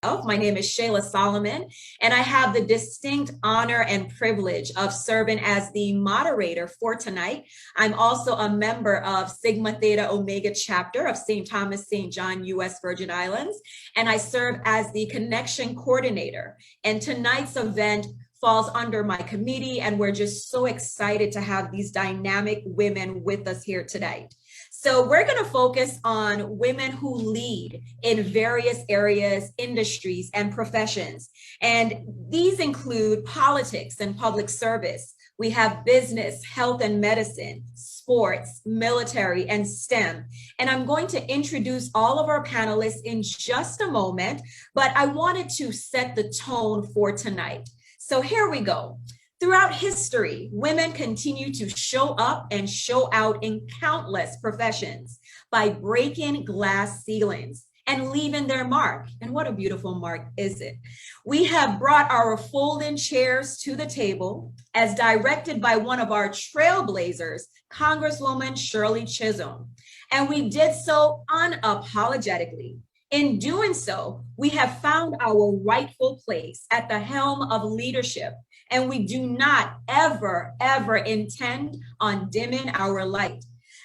My name is Shayla Solomon, and I have the distinct honor and privilege of serving as the moderator for tonight. I'm also a member of Sigma Theta Omega Chapter of St. Thomas, St. John, U.S. Virgin Islands, and I serve as the connection coordinator. And tonight's event falls under my committee, and we're just so excited to have these dynamic women with us here tonight. So we're going to focus on women who lead in various areas, industries, and professions. And these include politics and public service. We have business, health and medicine, sports, military, and STEM. And I'm going to introduce all of our panelists in just a moment, but I wanted to set the tone for tonight. So here we go. Throughout history, women continue to show up and show out in countless professions by breaking glass ceilings and leaving their mark. And what a beautiful mark is it? We have brought our folding chairs to the table as directed by one of our trailblazers, Congresswoman Shirley Chisholm. And we did so unapologetically. In doing so, we have found our rightful place at the helm of leadership, and we do not ever intend on dimming our light.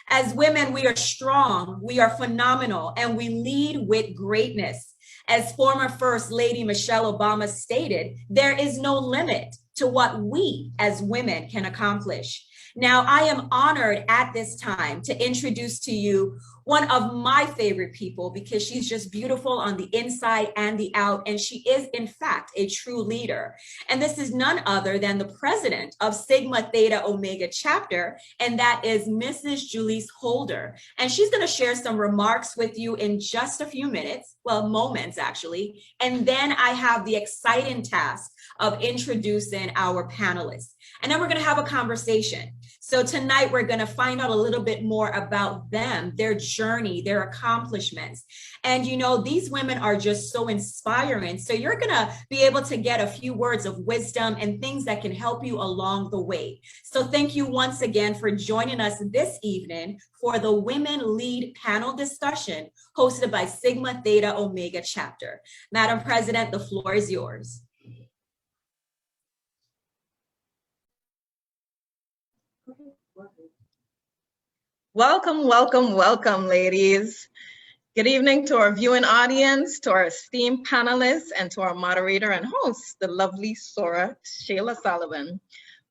As women, we are strong, we are phenomenal, and we lead with greatness. As former First Lady Michelle Obama stated, there is no limit to what we as women can accomplish. Now, I am honored at this time to introduce to you one of my favorite people because she's just beautiful on the inside and the out, and she is, in fact, a true leader. And this is none other than the president of Sigma Theta Omega Chapter, and that is Mrs. Julisse Holder. And she's going to share some remarks with you in just a few minutes, well, moments actually. And then I have the exciting task of introducing our panelists. And then we're going to have a conversation. So tonight we're going to find out a little bit more about them, their journey, their accomplishments. And you know, these women are just so inspiring. So you're going to be able to get a few words of wisdom and things that can help you along the way. So thank you once again for joining us this evening for the Women Lead panel discussion hosted by Sigma Theta Omega Chapter. Madam President, the floor is yours. Welcome, welcome, welcome, ladies. Good evening to our viewing audience, to our esteemed panelists, and to our moderator and host, the lovely Sora Shayla Sullivan.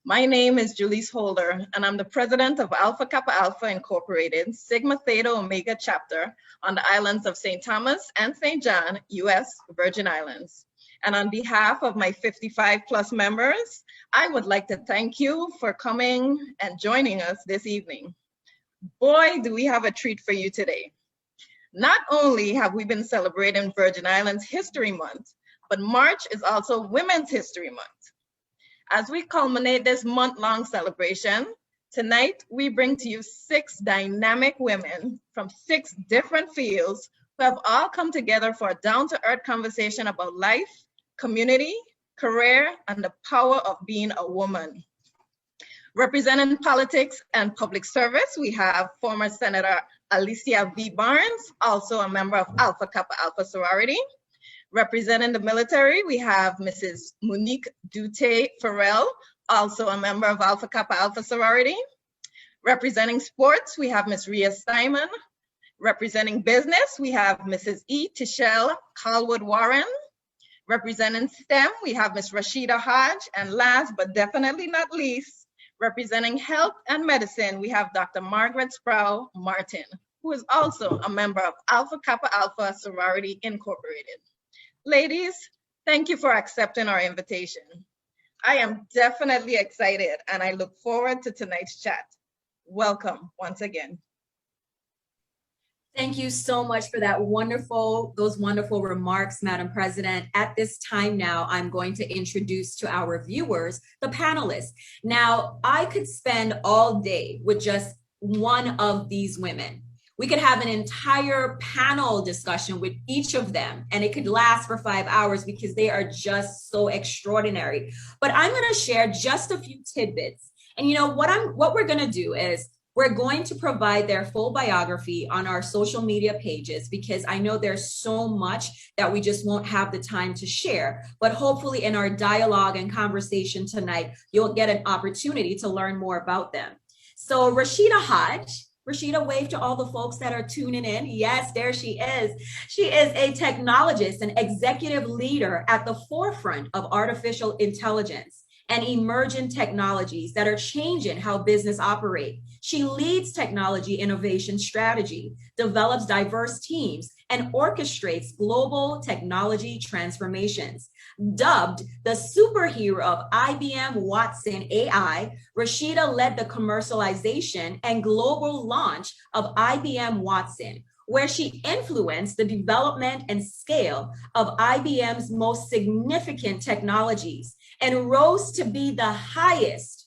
My name is Julisse Holder, and I'm the president of Alpha Kappa Alpha Incorporated, Sigma Theta Omega Chapter on the islands of St. Thomas and St. John, U.S. Virgin Islands. And on behalf of my 55 plus members, I would like to thank you for coming and joining us this evening. Boy, do we have a treat for you today. Not only have we been celebrating Virgin Islands History Month, but March is also Women's History Month. As we culminate this month-long celebration, tonight we bring to you 6 dynamic women from 6 different fields who have all come together for a down-to-earth conversation about life, community, career, and the power of being a woman. Representing politics and public service, we have former Senator Alicia V. Barnes, also a member of Alpha Kappa Alpha sorority. Representing the military, we have Mrs. Monique Dute Farrell, also a member of Alpha Kappa Alpha sorority. Representing sports, we have Ms. Rhea Steinman. Representing business, we have Mrs. E. Tichelle Calwood Warren. Representing STEM, we have Ms. Rashida Hodge. And last but definitely not least, representing health and medicine, we have Dr. Margaret Sproul Martin, who is also a member of Alpha Kappa Alpha Sorority Incorporated. Ladies, thank you for accepting our invitation. I am definitely excited and I look forward to tonight's chat. Welcome once again. Thank you so much for those wonderful remarks, Madam President. At this time now, I'm going to introduce to our viewers the panelists. Now, I could spend all day with just one of these women. We could have an entire panel discussion with each of them, and it could last for 5 hours because they are just so extraordinary. But I'm going to share just a few tidbits. And you know what we're going to do is We're going to provide their full biography on our social media pages because I know there's so much that we just won't have the time to share. But hopefully in our dialogue and conversation tonight, you'll get an opportunity to learn more about them. So Rashida Hodge, Rashida, wave to all the folks that are tuning in. Yes, there she is. She is a technologist and executive leader at the forefront of artificial intelligence and emerging technologies that are changing how business operate. She leads technology innovation strategy, develops diverse teams, and orchestrates global technology transformations. Dubbed the superhero of IBM Watson AI, Rashida led the commercialization and global launch of IBM Watson, where she influenced the development and scale of IBM's most significant technologies and rose to be the highest,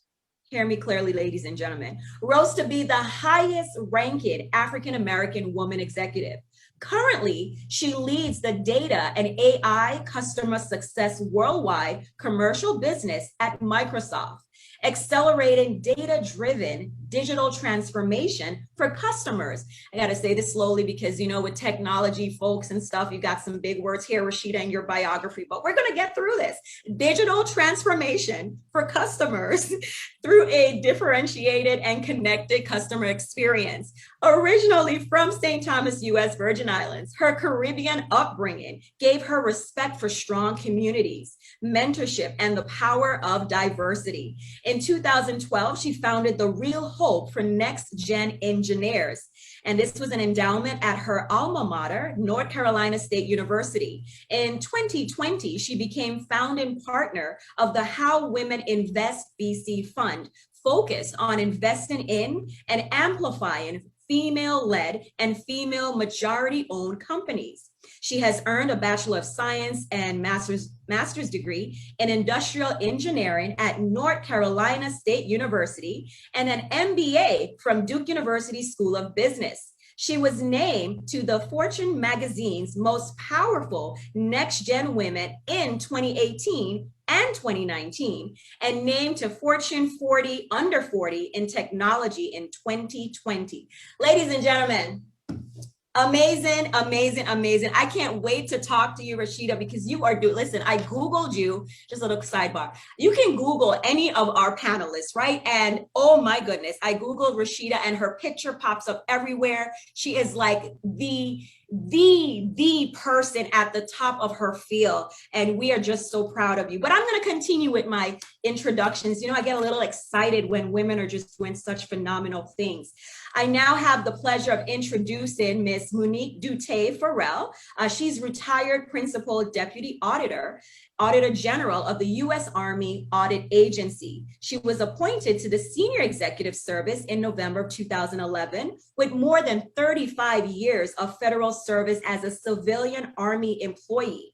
hear me clearly, ladies and gentlemen, rose to be the highest ranked African-American woman executive. Currently, she leads the data and AI customer success worldwide commercial business at Microsoft, accelerating data-driven digital transformation for customers. I got to say this slowly because, you know, with technology folks and stuff, you got some big words here, Rashida, in your biography, but we're going to get through this. Digital transformation for customers through a differentiated and connected customer experience. Originally from St. Thomas, U.S. Virgin Islands, her Caribbean upbringing gave her respect for strong communities, mentorship, and the power of diversity. In 2012, she founded the Real Hope for Next Gen Engineers. And this was an endowment at her alma mater, North Carolina State University. In 2020, she became founding partner of the How Women Invest VC Fund, focused on investing in and amplifying female-led and female majority-owned companies. She has earned a Bachelor of Science and master's degree in Industrial Engineering at North Carolina State University and an MBA from Duke University School of Business. She was named to the Fortune magazine's most powerful next-gen women in 2018 and 2019, and named to Fortune 40 under 40 in technology in 2020. Ladies and gentlemen, amazing, amazing, amazing. I can't wait to talk to you, Rashida, because you are listen, I Googled you, just a little sidebar. You can Google any of our panelists, right? And oh my goodness, I Googled Rashida and her picture pops up everywhere. She is like the person at the top of her field. And we are just so proud of you. But I'm going to continue with my introductions. You know, I get a little excited when women are just doing such phenomenal things. I now have the pleasure of introducing Miss Monique Dutay Farrell. She's retired Principal Deputy Auditor General of the U.S. Army Audit Agency. She was appointed to the Senior Executive Service in November of 2011 with more than 35 years of federal service as a civilian Army employee.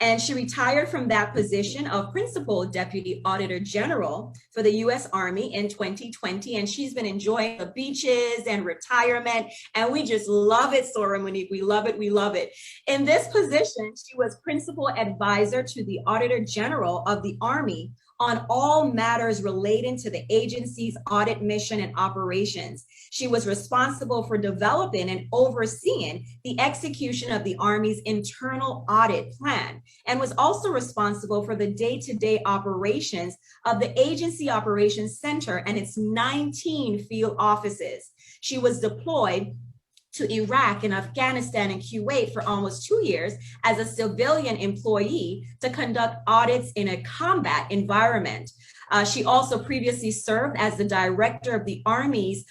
And she retired from that position of Principal Deputy Auditor General for the U.S. Army in 2020. And she's been enjoying the beaches and retirement. And we just love it, Sora Monique. We love it. We love it. In this position, she was Principal Advisor to the Auditor General of the Army on all matters relating to the agency's audit mission and operations. She was responsible for developing and overseeing the execution of the Army's internal audit plan, and was also responsible for the day-to-day operations of the Agency Operations Center and its 19 field offices. She was deployed to Iraq and Afghanistan and Kuwait for almost 2 years as a civilian employee to conduct audits in a combat environment. She also previously served as the director of the Army's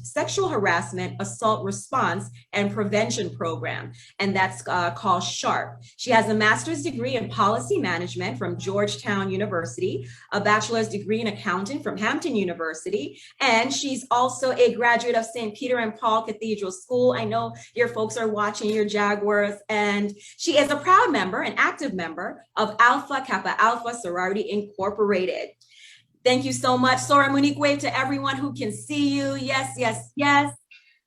sexual harassment, assault response, and prevention program, and that's called SHARP. She has a master's degree in policy management from Georgetown University, a bachelor's degree in accounting from Hampton University, and she's also a graduate of St. Peter and Paul Cathedral School. I know your folks are watching, your Jaguars, and she is a proud member, an active member of Alpha Kappa Alpha Sorority Incorporated. Thank you so much. Sora Monique, wave to everyone who can see you. Yes, yes, yes.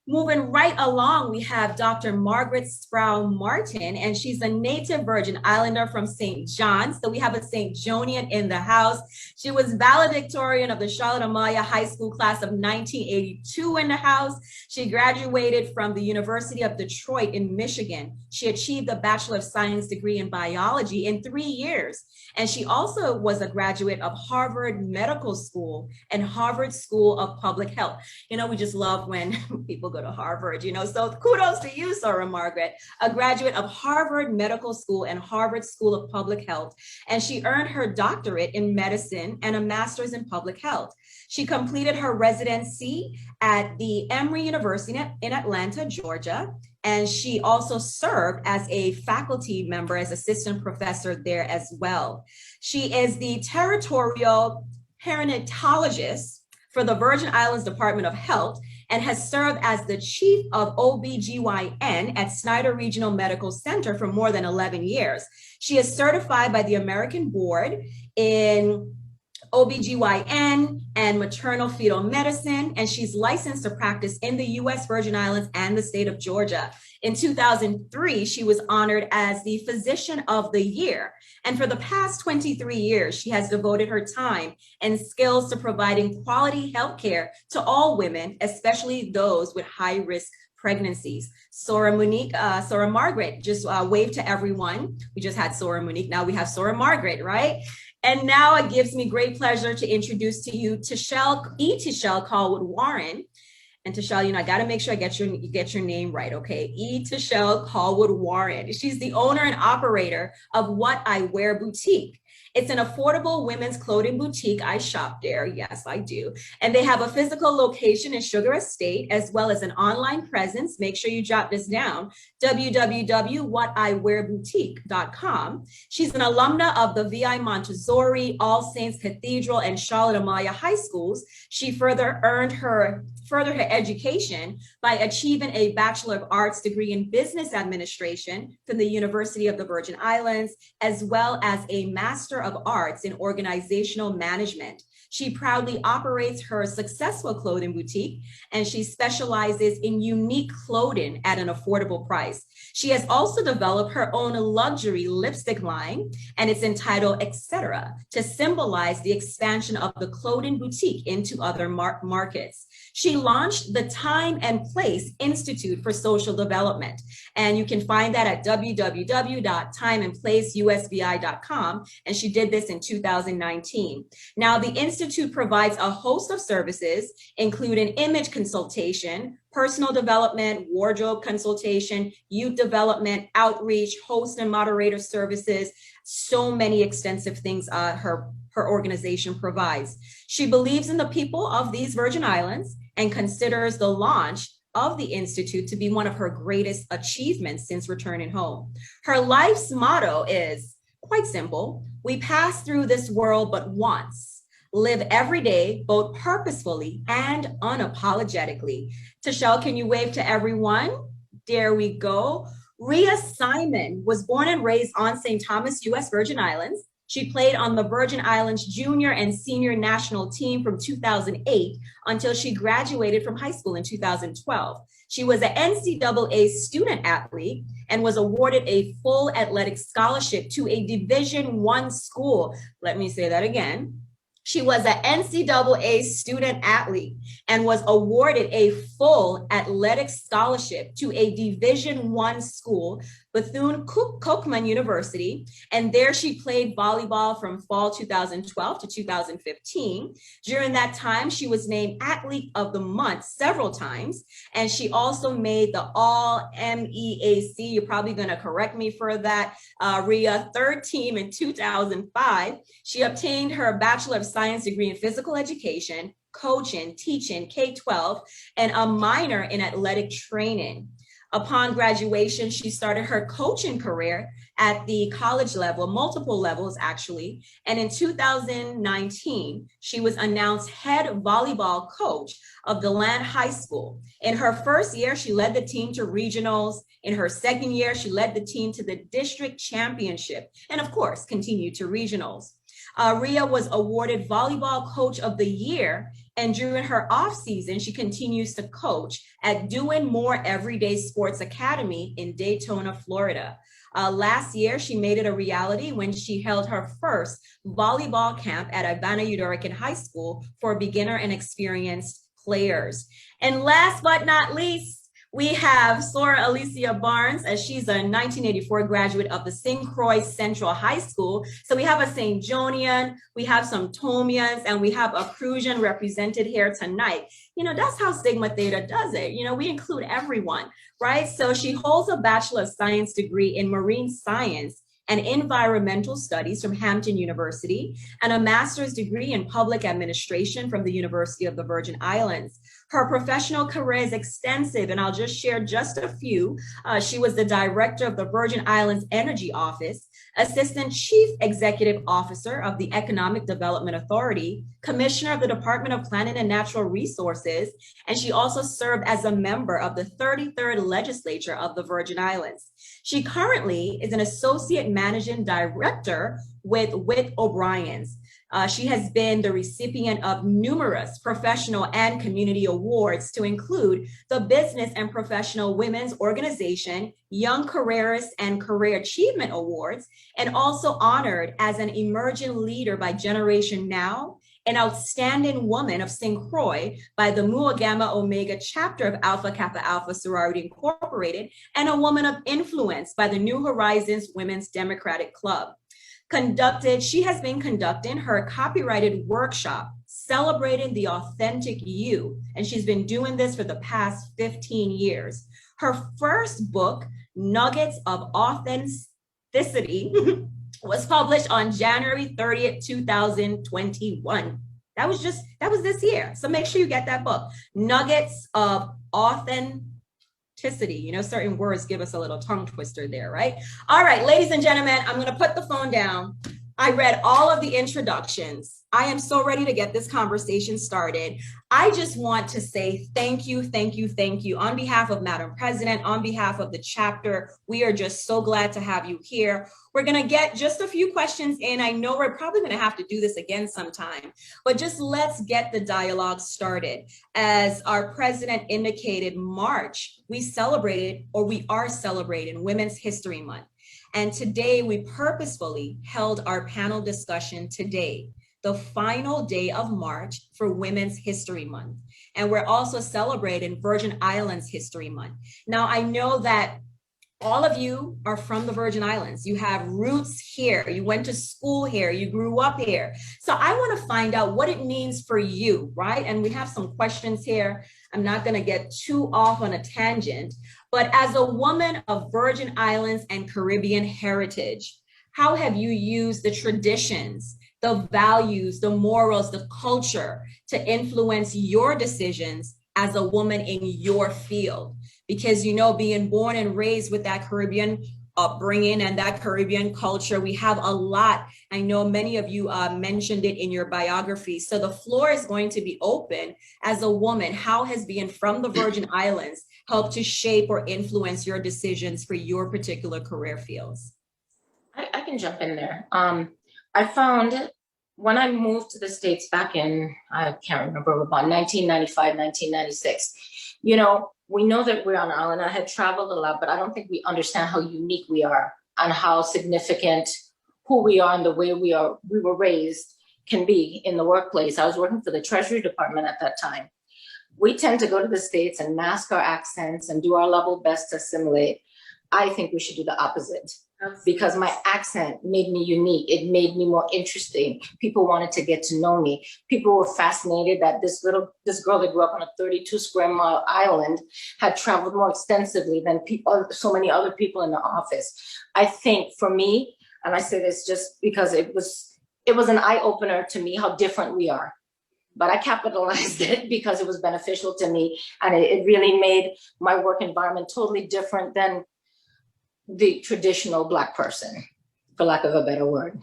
Moving right along, we have Dr. Margaret Sproul Martin, and she's a native Virgin Islander from St. John's. So we have a St. Jonian in the house. She was valedictorian of the Charlotte Amalia High School class of 1982 in the house. She graduated from the University of Detroit in Michigan. She achieved a Bachelor of Science degree in biology in 3 years. And she also was a graduate of Harvard Medical School and Harvard School of Public Health. You know, we just love when people go to Harvard, you know, so kudos to you, Sora Margaret, a graduate of Harvard Medical School and Harvard School of Public Health. And she earned her doctorate in medicine and a master's in public health. She completed her residency at the Emory University in Atlanta, Georgia. And she also served as a faculty member, as assistant professor there as well. She is the territorial perinatologist for the Virgin Islands Department of Health and has served as the chief of OBGYN at Snyder Regional Medical Center for more than 11 years. She is certified by the American Board in OBGYN and maternal fetal medicine, and she's licensed to practice in the U.S. Virgin Islands and the state of Georgia. In 2003, she was honored as the Physician of the Year. And for the past 23 years, she has devoted her time and skills to providing quality healthcare to all women, especially those with high-risk pregnancies. Sora Margaret, just wave to everyone. We just had Sora Monique, now we have Sora Margaret, right? And now it gives me great pleasure to introduce to you Tashelle Callwood Warren. And Tashelle, you know, I got to make sure I get your name right, okay? Tashelle Callwood Warren. She's the owner and operator of What I Wear Boutique. It's an affordable women's clothing boutique. I shop there. Yes, I do. And they have a physical location in Sugar Estate, as well as an online presence. Make sure you jot this down, www.whatiwearboutique.com. She's an alumna of the VI Montessori, All Saints Cathedral, and Charlotte Amalia High Schools. She further her education by achieving a Bachelor of Arts degree in Business Administration from the University of the Virgin Islands, as well as a Master of Arts in Organizational Management. She proudly operates her successful clothing boutique, and she specializes in unique clothing at an affordable price. She has also developed her own luxury lipstick line, and it's entitled Etc., to symbolize the expansion of the clothing boutique into other markets. She launched the Time and Place Institute for Social Development, and you can find that at www.timeandplaceusvi.com, and she did this in 2019. Now, the Institute provides a host of services, including image consultation, personal development, wardrobe consultation, youth development, outreach, host and moderator services, so many extensive things her organization provides. She believes in the people of these Virgin Islands and considers the launch of the Institute to be one of her greatest achievements since returning home. Her life's motto is quite simple: we pass through this world but once. Live every day, both purposefully and unapologetically. Tashelle, can you wave to everyone? There we go. Rhea Simon was born and raised on St. Thomas, U.S. Virgin Islands. She played on the Virgin Islands junior and senior national team from 2008 until she graduated from high school in 2012. She was an NCAA student athlete and was awarded a full athletic scholarship to a Division I school. Let me say that again. She was an NCAA student athlete and was awarded a full athletic scholarship to a Division I school, Bethune-Cookman University, and there she played volleyball from fall 2012 to 2015. During that time, she was named Athlete of the Month several times, and she also made the All-MEAC, you're probably going to correct me for that, Rhea, third team in 2005. She obtained her Bachelor of Science degree in Physical Education, coaching, teaching, K-12, and a minor in athletic training. Upon graduation, she started her coaching career at the college level, multiple levels actually. And in 2019, she was announced head volleyball coach of DeLand High School. In her first year, she led the team to regionals. In her second year, she led the team to the district championship, and of course, continued to regionals. Ria was awarded Volleyball Coach of the Year, and during her off season, she continues to coach at Doing More Everyday Sports Academy in Daytona, Florida. Last year, she made it a reality when she held her first volleyball camp at Ivana Udoracan High School for beginner and experienced players. And last but not least, we have Sora Alicia Barnes, as she's a 1984 graduate of the St. Croix Central High School. So we have a St. Jonian, we have some Tomians, and we have a Crucian represented here tonight. You know, that's how Sigma Theta does it. You know, we include everyone, right? So she holds a Bachelor of Science degree in Marine Science and Environmental Studies from Hampton University, and a master's degree in Public Administration from the University of the Virgin Islands. Her professional career is extensive, and I'll just share just a few. She was the director of the Virgin Islands Energy Office, assistant chief executive officer of the Economic Development Authority, commissioner of the Department of Planning and Natural Resources, and she also served as a member of the 33rd Legislature of the Virgin Islands. She currently is an associate managing director with O'Brien's. She has been the recipient of numerous professional and community awards, to include the Business and Professional Women's Organization, Young Careerist and Career Achievement Awards, and also honored as an emerging leader by Generation Now, an outstanding woman of St. Croix by the Mu Gamma Omega Chapter of Alpha Kappa Alpha Sorority Incorporated, and a woman of influence by the New Horizons Women's Democratic Club. She has been conducting her copyrighted workshop, Celebrating the Authentic You, and she's been doing this for the past 15 years. Her first book, Nuggets of Authenticity, was published on January 30th, 2021. That was this year. So make sure you get that book, Nuggets of Authenticity. You know, certain words give us a little tongue twister there, right? All right, ladies and gentlemen, I'm going to put the phone down. I read all of the introductions. I am so ready to get this conversation started. I just want to say thank you, thank you, thank you. On behalf of Madam President, on behalf of the chapter, we are just so glad to have you here. We're going to get just a few questions in. I know we're probably going to have to do this again sometime, but just let's get the dialogue started. As our president indicated, March, we are celebrating Women's History Month. And today we purposefully held our panel discussion today, the final day of March for Women's History Month. And we're also celebrating Virgin Islands History Month. Now, I know that all of you are from the Virgin Islands. You have roots here. You went to school here. You grew up here. So I want to find out what it means for you, right? And we have some questions here. I'm not going to get too off on a tangent, but as a woman of Virgin Islands and Caribbean heritage, how have you used the traditions, the values, the morals, the culture to influence your decisions as a woman in your field? Because, you know, being born and raised with that Caribbean upbringing and that Caribbean culture, we have a lot. I know many of you mentioned it in your biography. So the floor is going to be open. As a woman, how has being from the Virgin Islands helped to shape or influence your decisions for your particular career fields? I can jump in there. I found when I moved to the States back in, I can't remember, about 1995, 1996, you know, we know that we're on an island. I had traveled a lot, but I don't think we understand how unique we are and how significant who we are and the way we were raised can be in the workplace. I was working for the Treasury Department at that time. We tend to go to the States and mask our accents and do our level best to assimilate. I think we should do the opposite. Because my accent made me unique. It made me more interesting. People wanted to get to know me. People were fascinated that this girl that grew up on a 32 square mile island had traveled more extensively than so many other people in the office. I think for me, and I say this just because it was an eye opener to me how different we are. But I capitalized it because it was beneficial to me, and it really made my work environment totally different than the traditional Black person, for lack of a better word.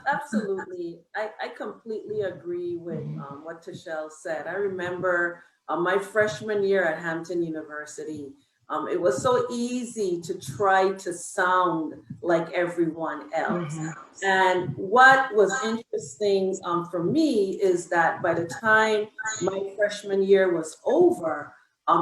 Absolutely. I completely agree with what Tashelle said. I remember my freshman year at Hampton University, It was so easy to try to sound like everyone else. And what was interesting for me is that by the time my freshman year was over,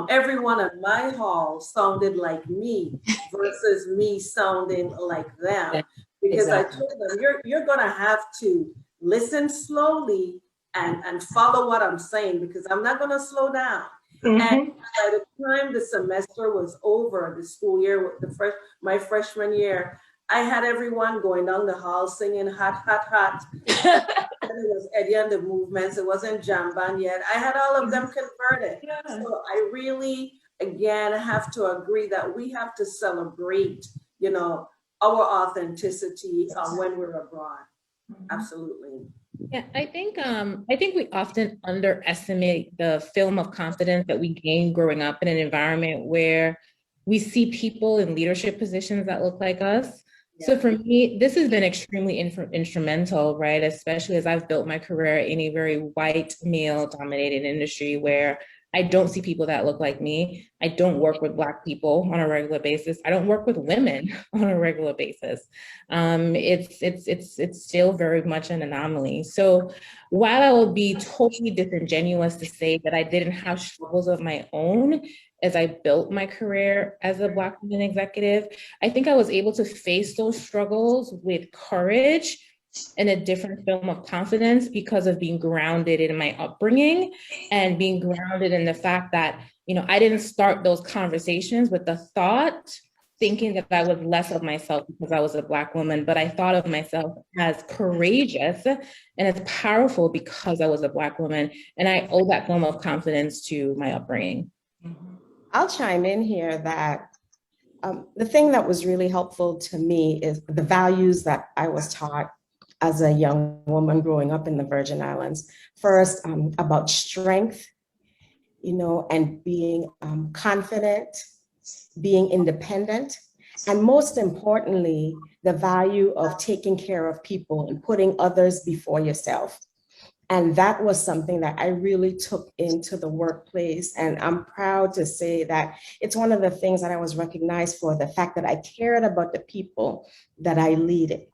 everyone at my hall sounded like me versus me sounding like them. Because I Exactly. told them, you're gonna have to listen slowly and follow what I'm saying because I'm not gonna slow down. And by the time the semester was over, the school year, my freshman year, I had everyone going down the hall singing hot, hot, hot. It was Eddie and the Movements. It wasn't jam band yet. I had all of them converted. So I really, again, have to agree that we have to celebrate, our authenticity when we're abroad. Absolutely. Yeah, I think we often underestimate the film of confidence that we gain growing up in an environment where we see people in leadership positions that look like us. So for me, this has been extremely instrumental, right? Especially as I've built my career in a very white, male-dominated industry where I don't see people that look like me. I don't work with Black people on a regular basis. I don't work with women on a regular basis. It's still very much an anomaly. So while I will be totally disingenuous to say that I didn't have struggles of my own as I built my career as a Black woman executive, I think I was able to face those struggles with courage and a different film of confidence because of being grounded in my upbringing and being grounded in the fact that, I didn't start those conversations with the thought thinking that I was less of myself because I was a Black woman, but I thought of myself as courageous and as powerful because I was a Black woman. And I owe that form of confidence to my upbringing. I'll chime in here that the thing that was really helpful to me is the values that I was taught as a young woman growing up in the Virgin Islands. First, about strength, and being confident, being independent, and most importantly, the value of taking care of people and putting others before yourself. And that was something that I really took into the workplace. And I'm proud to say that it's one of the things that I was recognized for, the fact that I cared about the people that I led.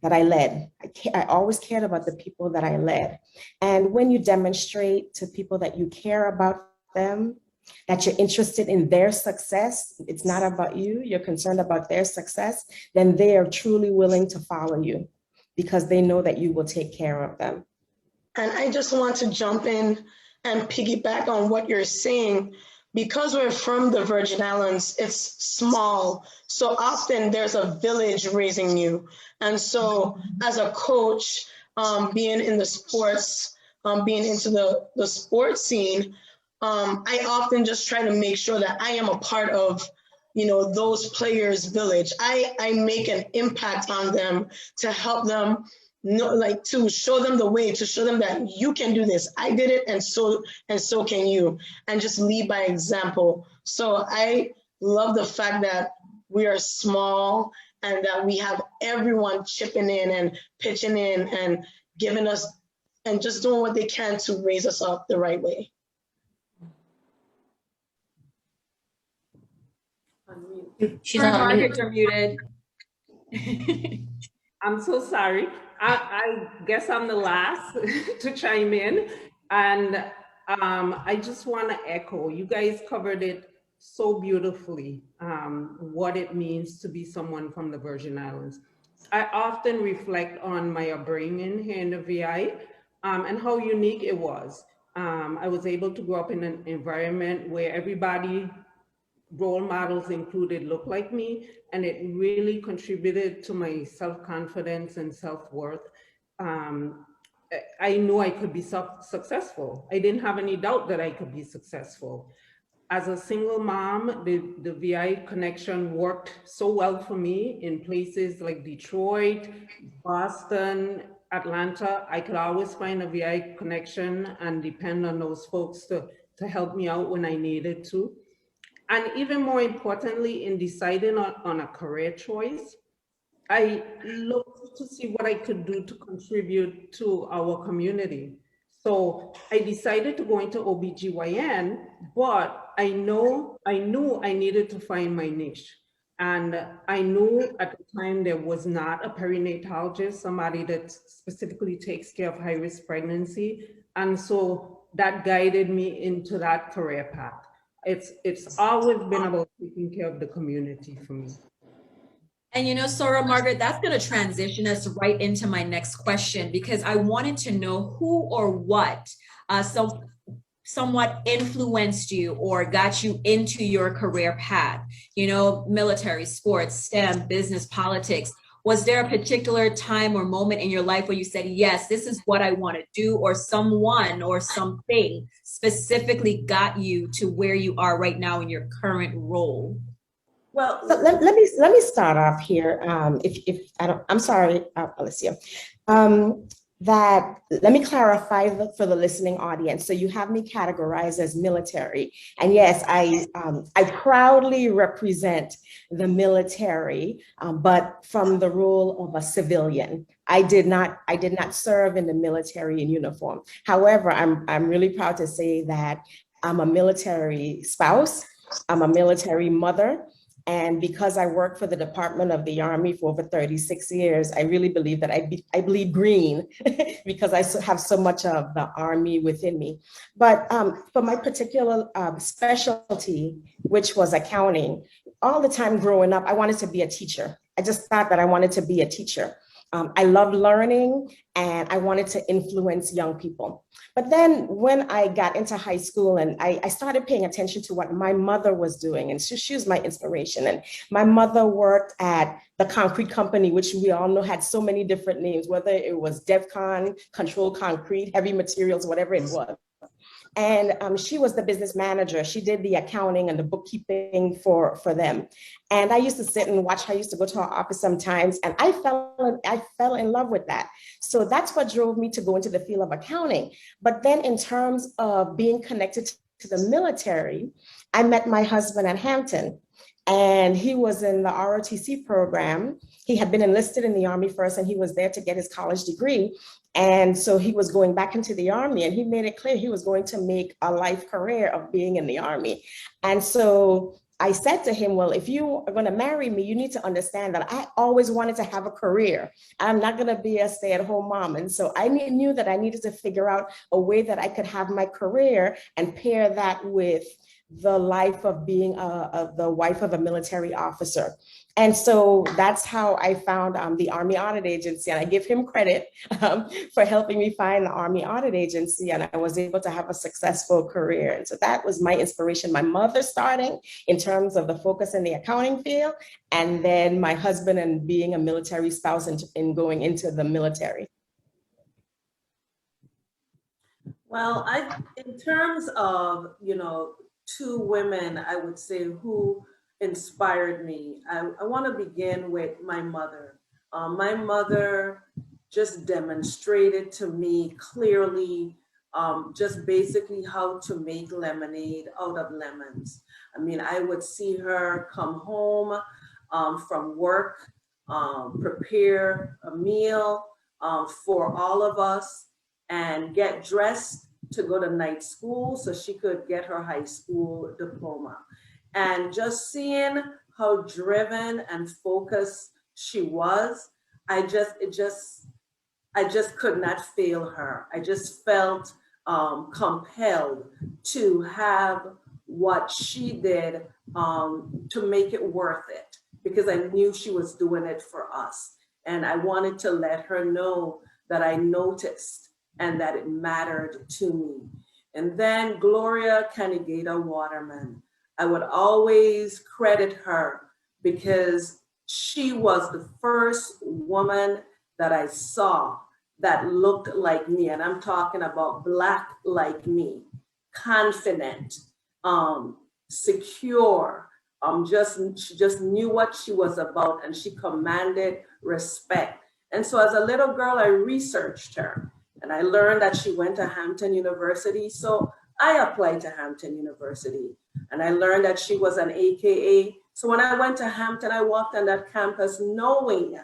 I always cared about the people that I led. And when you demonstrate to people that you care about them, that you're interested in their success, it's not about you, you're concerned about their success, then they are truly willing to follow you because they know that you will take care of them. And I just want to jump in and piggyback on what you're saying. Because we're from the Virgin Islands, it's small. So often there's a village raising you. And so as a coach, being in the sports, being into the sports scene, I often just try to make sure that I am a part of, those players' village. I make an impact on them to help them to show them the way, to show them that you can do this. I did it, and so can you, and just lead by example. So I love the fact that we are small and that we have everyone chipping in and pitching in and giving us and just doing what they can to raise us up the right way. She's Hi, on Margaret, mute. you're muted. I'm so sorry. I guess I'm the last to chime in. And I just want to echo, you guys covered it so beautifully, what it means to be someone from the Virgin Islands. I often reflect on my upbringing here in the VI and how unique it was. I was able to grow up in an environment where everybody, role models included, look like me, and it really contributed to my self-confidence and self-worth. I knew I could be successful. I didn't have any doubt that I could be successful. As a single mom, the VI connection worked so well for me in places like Detroit, Boston, Atlanta. I could always find a VI connection and depend on those folks to help me out when I needed to. And even more importantly, in deciding on a career choice, I looked to see what I could do to contribute to our community. So I decided to go into OBGYN, but I knew I needed to find my niche. And I knew at the time there was not a perinatologist, somebody that specifically takes care of high-risk pregnancy. And so that guided me into that career path. It's always been about taking care of the community for me. And you know, Sora Margaret, that's going to transition us right into my next question, because I wanted to know who or what somewhat influenced you or got you into your career path, you know, military, sports, STEM, business, politics. Was there a particular time or moment in your life where you said, yes, this is what I want to do, or someone or something specifically got you to where you are right now in your current role? Well, so let me start off here. If I don't, I'm sorry, Alicia. That let me clarify for the listening audience. So you have me categorized as military, and yes, I proudly represent the military, but from the role of a civilian. I did not serve in the military in uniform. However, I'm really proud to say that I'm a military spouse. I'm a military mother. And because I worked for the Department of the Army for over 36 years, I really believe that I bleed green because I have so much of the Army within me. But for my particular specialty, which was accounting, all the time growing up, I wanted to be a teacher. I just thought that I wanted to be a teacher. I loved learning and I wanted to influence young people. But then when I got into high school and I started paying attention to what my mother was doing, and she was my inspiration. And my mother worked at the concrete company, which we all know had so many different names, whether it was DevCon, Control Concrete, Heavy Materials, whatever it was. And she was the business manager. She did the accounting and the bookkeeping for them. And I used to sit and watch her. I used to go to her office sometimes, and I fell in love with that. So that's what drove me to go into the field of accounting. But then in terms of being connected to the military, I met my husband at Hampton. And he was in the ROTC program. He had been enlisted in the Army first, and he was there to get his college degree. And so he was going back into the Army, and he made it clear he was going to make a life career of being in the Army. And so I said to him, well, if you are going to marry me, you need to understand that I always wanted to have a career. I'm not going to be a stay-at-home mom. And so I knew that I needed to figure out a way that I could have my career and pair that with the life of being the wife of a military officer. And so that's how I found the Army Audit Agency. And I give him credit for helping me find the Army Audit Agency. And I was able to have a successful career. And so that was my inspiration. My mother starting in terms of the focus in the accounting field, and then my husband and being a military spouse and going into the military. Well, in terms of, two women, I would say, who inspired me. I want to begin with my mother. My mother just demonstrated to me clearly just basically how to make lemonade out of lemons. I mean, I would see her come home from work, prepare a meal for all of us, and get dressed to go to night school so she could get her high school diploma. And just seeing how driven and focused she was, I just could not fail her. I just felt compelled to have what she did to make it worth it, because I knew she was doing it for us. And I wanted to let her know that I noticed and that it mattered to me. And then Gloria Canigata Waterman, I would always credit her because she was the first woman that I saw that looked like me. And I'm talking about Black like me, confident, secure, she just knew what she was about, and she commanded respect. And so as a little girl, I researched her. And I learned that she went to Hampton University. So I applied to Hampton University. And I learned that she was an AKA. So when I went to Hampton, I walked on that campus knowing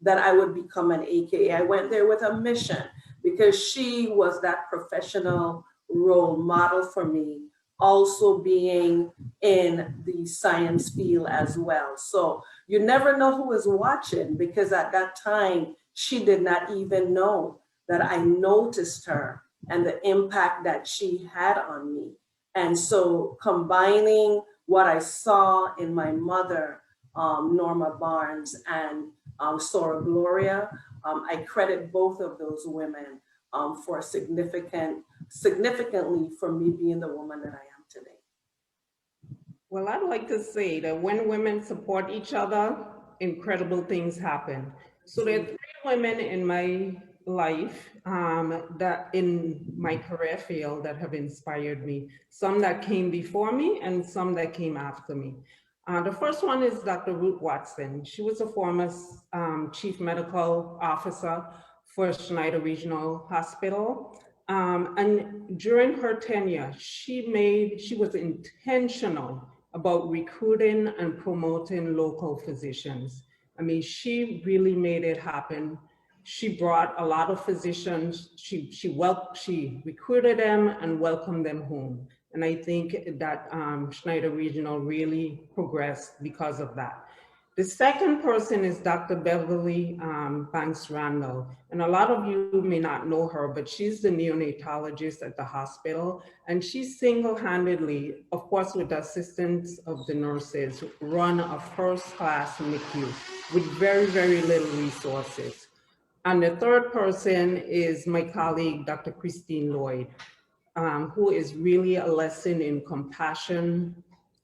that I would become an AKA. I went there with a mission because she was that professional role model for me, also being in the science field as well. So you never know who is watching, because at that time, she did not even know that I noticed her and the impact that she had on me. And so combining what I saw in my mother, Norma Barnes, and Sora Gloria, I credit both of those women for significantly for me being the woman that I am today. Well, I'd like to say that when women support each other, incredible things happen. So there are 3 women in my life that in my career field that have inspired me. Some that came before me and some that came after me. The first one is Dr. Ruth Watson. She was a former chief medical officer for Schneider Regional Hospital. And during her tenure, she was intentional about recruiting and promoting local physicians. I mean, she really made it happen. She brought a lot of physicians. She recruited them and welcomed them home. And I think that Schneider Regional really progressed because of that. The second person is Dr. Beverly Banks Randall. And a lot of you may not know her, but she's the neonatologist at the hospital. And she single-handedly, of course, with the assistance of the nurses, run a first-class NICU with very, very little resources. And the third person is my colleague, Dr. Christine Lloyd, who is really a lesson in compassion,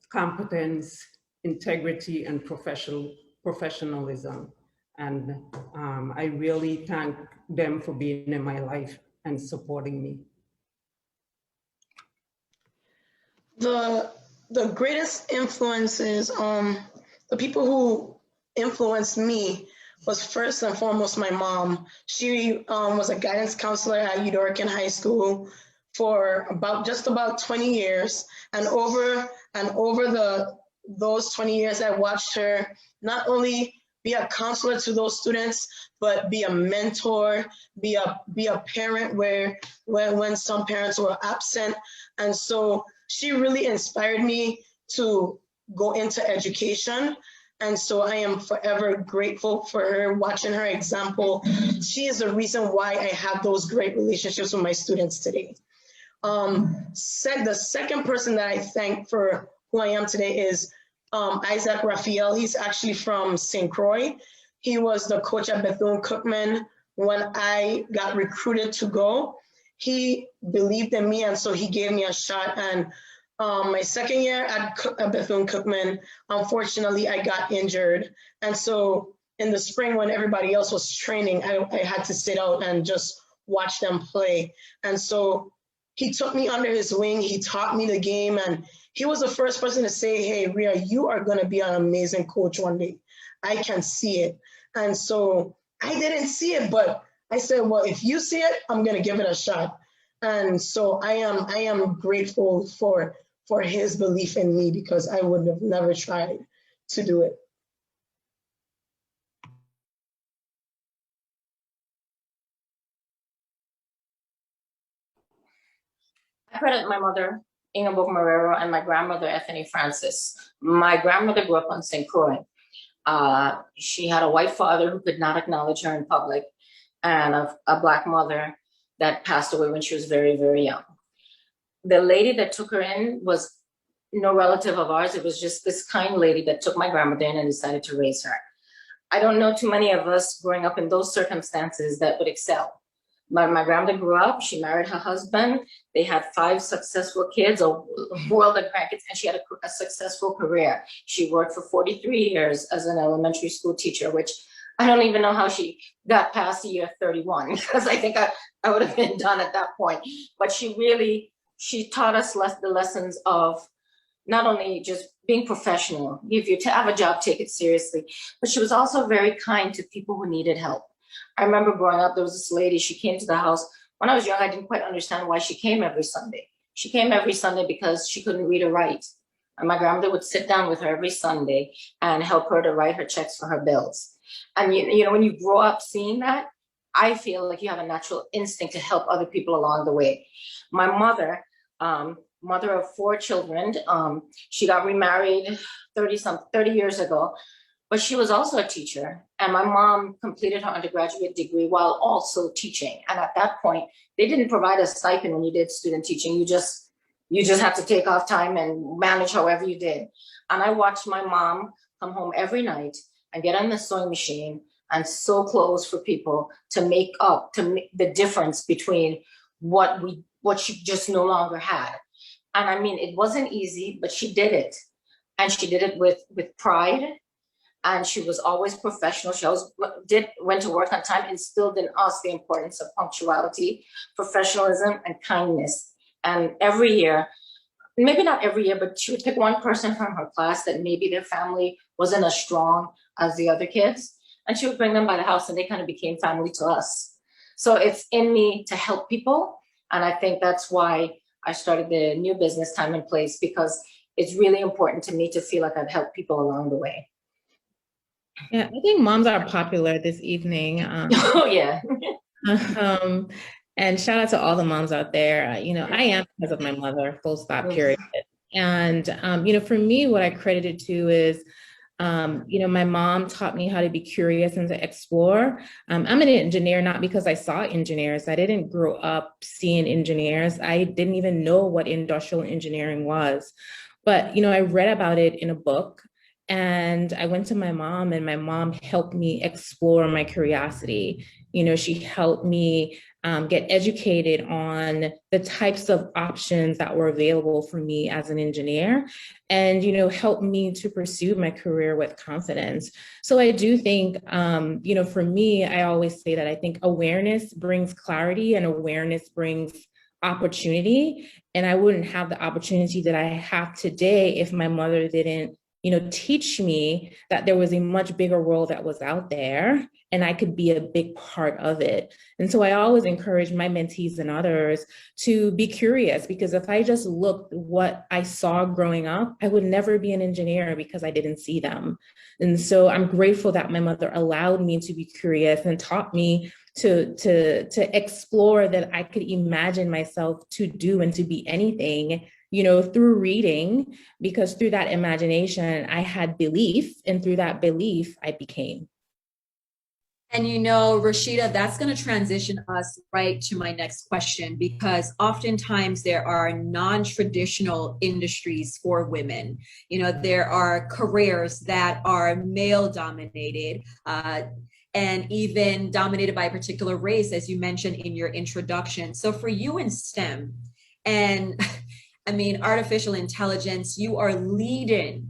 competence, integrity, and professionalism. And I really thank them for being in my life and supporting me. The greatest influences, the people who influenced me was first and foremost my mom. She was a guidance counselor at Eudorican High School for just about 20 years. And over those 20 years, I watched her not only be a counselor to those students, but be a mentor, be a parent when some parents were absent. And so she really inspired me to go into education. And so I am forever grateful for her, watching her example. She is the reason why I have those great relationships with my students today. The second person that I thank for who I am today is Isaac Raphael. He's actually from St. Croix. He was the coach at Bethune-Cookman when I got recruited to go. He believed in me, and so he gave me a shot. And my second year at Bethune-Cookman, unfortunately, I got injured. And so in the spring, when everybody else was training, I had to sit out and just watch them play. And so he took me under his wing. He taught me the game. And he was the first person to say, hey, Rhea, you are going to be an amazing coach one day. I can see it. And so I didn't see it, but I said, well, if you see it, I'm going to give it a shot. And so I am grateful for his belief in me, because I would have never tried to do it. I credit my mother, Ingeborg Marrero, and my grandmother, Ethany Francis. My grandmother grew up on St. Croix. She had a white father who could not acknowledge her in public, and a Black mother that passed away when she was very, very young. The lady that took her in was no relative of ours. It was just this kind lady that took my grandmother in and decided to raise her. I don't know too many of us growing up in those circumstances that would excel. My grandmother grew up, she married her husband, they had 5 successful kids, a world of grandkids, and she had a successful career. She worked for 43 years as an elementary school teacher, which I don't even know how she got past the year 31, because I think I would have been done at that point. But she taught us the lessons of not only just being professional, if you have a job, take it seriously, but she was also very kind to people who needed help. I remember growing up, there was this lady, she came to the house. When I was young, I didn't quite understand why she came every Sunday. She came every Sunday because she couldn't read or write. And my grandmother would sit down with her every Sunday and help her to write her checks for her bills. And you know, when you grow up seeing that, I feel like you have a natural instinct to help other people along the way. My mother, mother of 4 children, she got remarried 30 years ago, but she was also a teacher. And my mom completed her undergraduate degree while also teaching. And at that point, they didn't provide a stipend when you did student teaching. You just had to take off time and manage however you did. And I watched my mom come home every night and get on the sewing machine and sew clothes for people to make the difference between what she just no longer had. And I mean, it wasn't easy, but she did it. And she did it with pride. And she was always professional. She always went to work on time, instilled in us the importance of punctuality, professionalism, and kindness. And every year, maybe not every year, but she would pick one person from her class that maybe their family wasn't as strong as the other kids. And she would bring them by the house and they kind of became family to us. So it's in me to help people. And I think that's why I started the new business, Time and Place, because it's really important to me to feel like I've helped people along the way. Yeah, I think moms are popular this evening. Oh, yeah. And shout out to all the moms out there. You know, I am because of my mother, full stop, period. And, you know, for me, what I credit it to is, you know, my mom taught me how to be curious and to explore. I'm an engineer, not because I saw engineers. I didn't grow up seeing engineers. I didn't even know what industrial engineering was. But, you know, I read about it in a book. And I went to my mom, and my mom helped me explore my curiosity. You know, she helped me get educated on the types of options that were available for me as an engineer, and, you know, helped me to pursue my career with confidence. So I do think, you know, for me, I always say that I think awareness brings clarity and awareness brings opportunity. And I wouldn't have the opportunity that I have today if my mother didn't, you know, teach me that there was a much bigger world that was out there and I could be a big part of it. And so I always encourage my mentees and others to be curious, because if I just looked what I saw growing up, I would never be an engineer because I didn't see them. And so I'm grateful that my mother allowed me to be curious and taught me to explore that I could imagine myself to do and to be anything, you know, through reading, because through that imagination, I had belief, and through that belief, I became. And you know, Rashida, that's going to transition us right to my next question, because oftentimes there are non-traditional industries for women. You know, there are careers that are male dominated, and even dominated by a particular race, as you mentioned in your introduction. So for you in STEM, and I mean, artificial intelligence, you are leading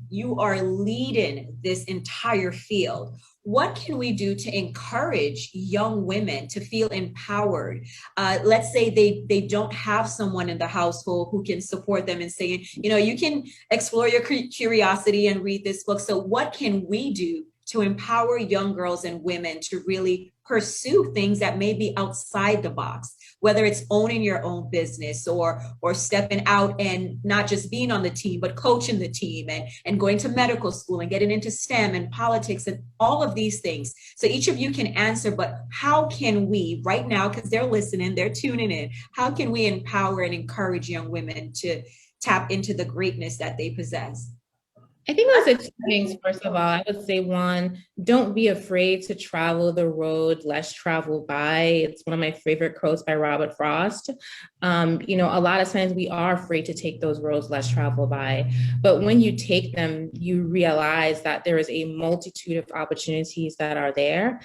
this entire field. What can we do to encourage young women to feel empowered? Let's say they don't have someone in the household who can support them and saying, you know, you can explore your curiosity and read this book. So what can we do to empower young girls and women to really pursue things that may be outside the box, whether it's owning your own business or stepping out and not just being on the team, but coaching the team and going to medical school and getting into STEM and politics and all of these things. So each of you can answer, but how can we right now, because they're listening, they're tuning in, how can we empower and encourage young women to tap into the greatness that they possess? I think there's 2 things. First of all, I would say, one, don't be afraid to travel the road less traveled by. It's one of my favorite quotes by Robert Frost. You know, a lot of times we are afraid to take those roads less traveled by, but when you take them, you realize that there is a multitude of opportunities that are there.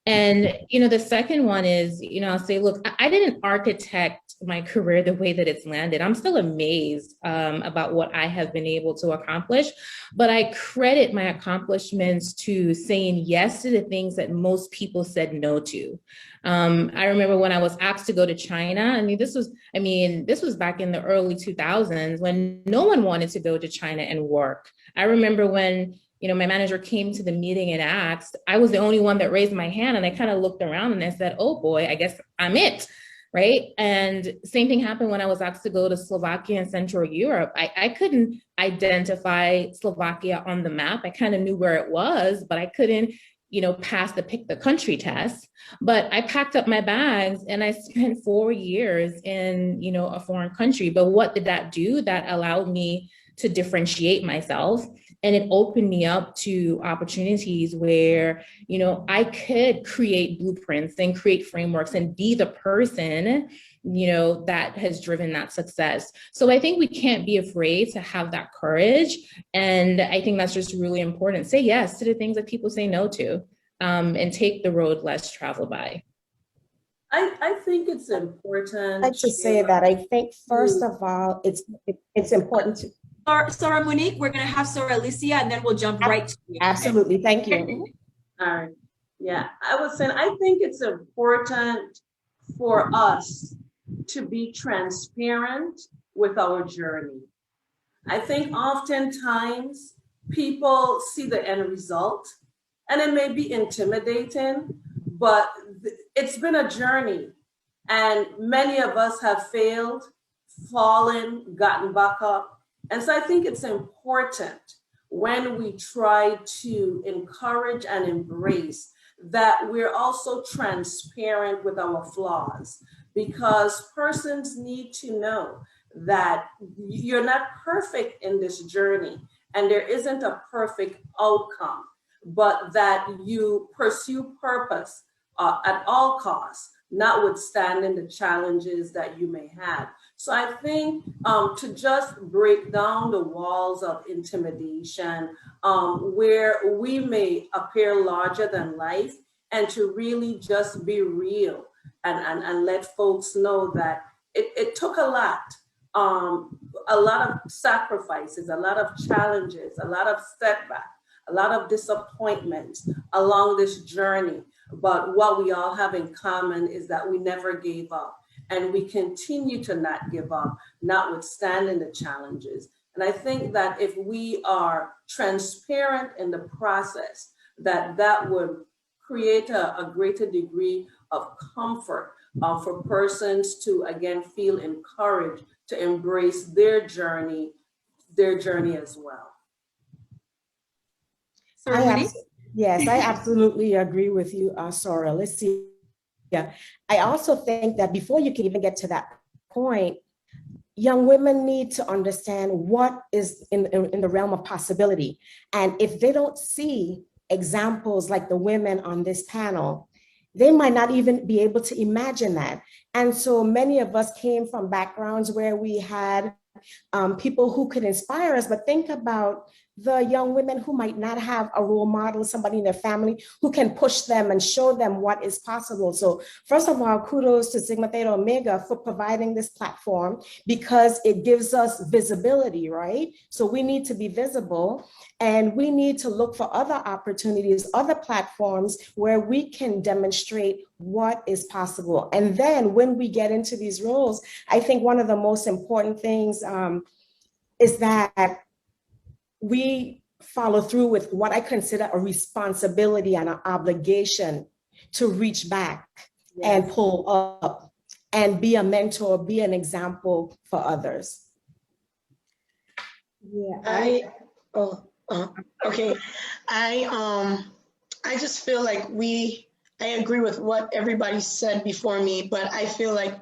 And, you know, the second one is, you know, I'll say, look, I didn't architect my career the way that it's landed. I'm still amazed about what I have been able to accomplish, but I credit my accomplishments to saying yes to the things that most people said no to. I remember when I was asked to go to China. I mean, this was back in the early 2000s when no one wanted to go to China and work. I remember when, you know, my manager came to the meeting and asked, I was the only one that raised my hand, and I kind of looked around and I said, oh boy, I guess I'm it. Right. And same thing happened when I was asked to go to Slovakia and Central Europe. I couldn't identify Slovakia on the map. I kind of knew where it was, but I couldn't pass the pick the country test, but I packed up my bags and I spent 4 years in, a foreign country. But what did that do? That allowed me to differentiate myself. And it opened me up to opportunities where, I could create blueprints and create frameworks and be the person, that has driven that success. So I think we can't be afraid to have that courage. And I think that's just really important. Say yes to the things that people say no to, and take the road less traveled by. I think it's important. I'd like to say that I think, first of all, it's important to. Sora Monique, we're going to have Sora Alicia, and then we'll jump right to you. Absolutely. Thank you. All right. Yeah, I was saying, I think it's important for us to be transparent with our journey. I think oftentimes people see the end result and it may be intimidating, but it's been a journey and many of us have failed, fallen, gotten back up. And so I think it's important when we try to encourage and embrace that we're also transparent with our flaws, because persons need to know that you're not perfect in this journey and there isn't a perfect outcome, but that you pursue purpose at all costs, notwithstanding the challenges that you may have. So I think to just break down the walls of intimidation, where we may appear larger than life, and to really just be real and let folks know that it took a lot of sacrifices, a lot of challenges, a lot of setbacks, a lot of disappointments along this journey. But what we all have in common is that we never gave up, and we continue to not give up, notwithstanding the challenges. And I think that if we are transparent in the process, that would create a greater degree of comfort for persons to, again, feel encouraged to embrace their journey as well. Yes, I absolutely agree with you, Sora. Let's see. Yeah, I also think that before you can even get to that point, young women need to understand what is in the realm of possibility. And if they don't see examples like the women on this panel, they might not even be able to imagine that. And so many of us came from backgrounds where we had people who could inspire us, but think about the young women who might not have a role model, somebody in their family who can push them and show them what is possible. So first of all, kudos to Sigma Theta Omega for providing this platform, because it gives us visibility, right? So we need to be visible, and we need to look for other opportunities, other platforms where we can demonstrate what is possible. And then when we get into these roles, I think one of the most important things is that we follow through with what I consider a responsibility and an obligation to reach back and pull up and be a mentor, be an example for others. Yeah, okay. I just feel like I agree with what everybody said before me, but I feel like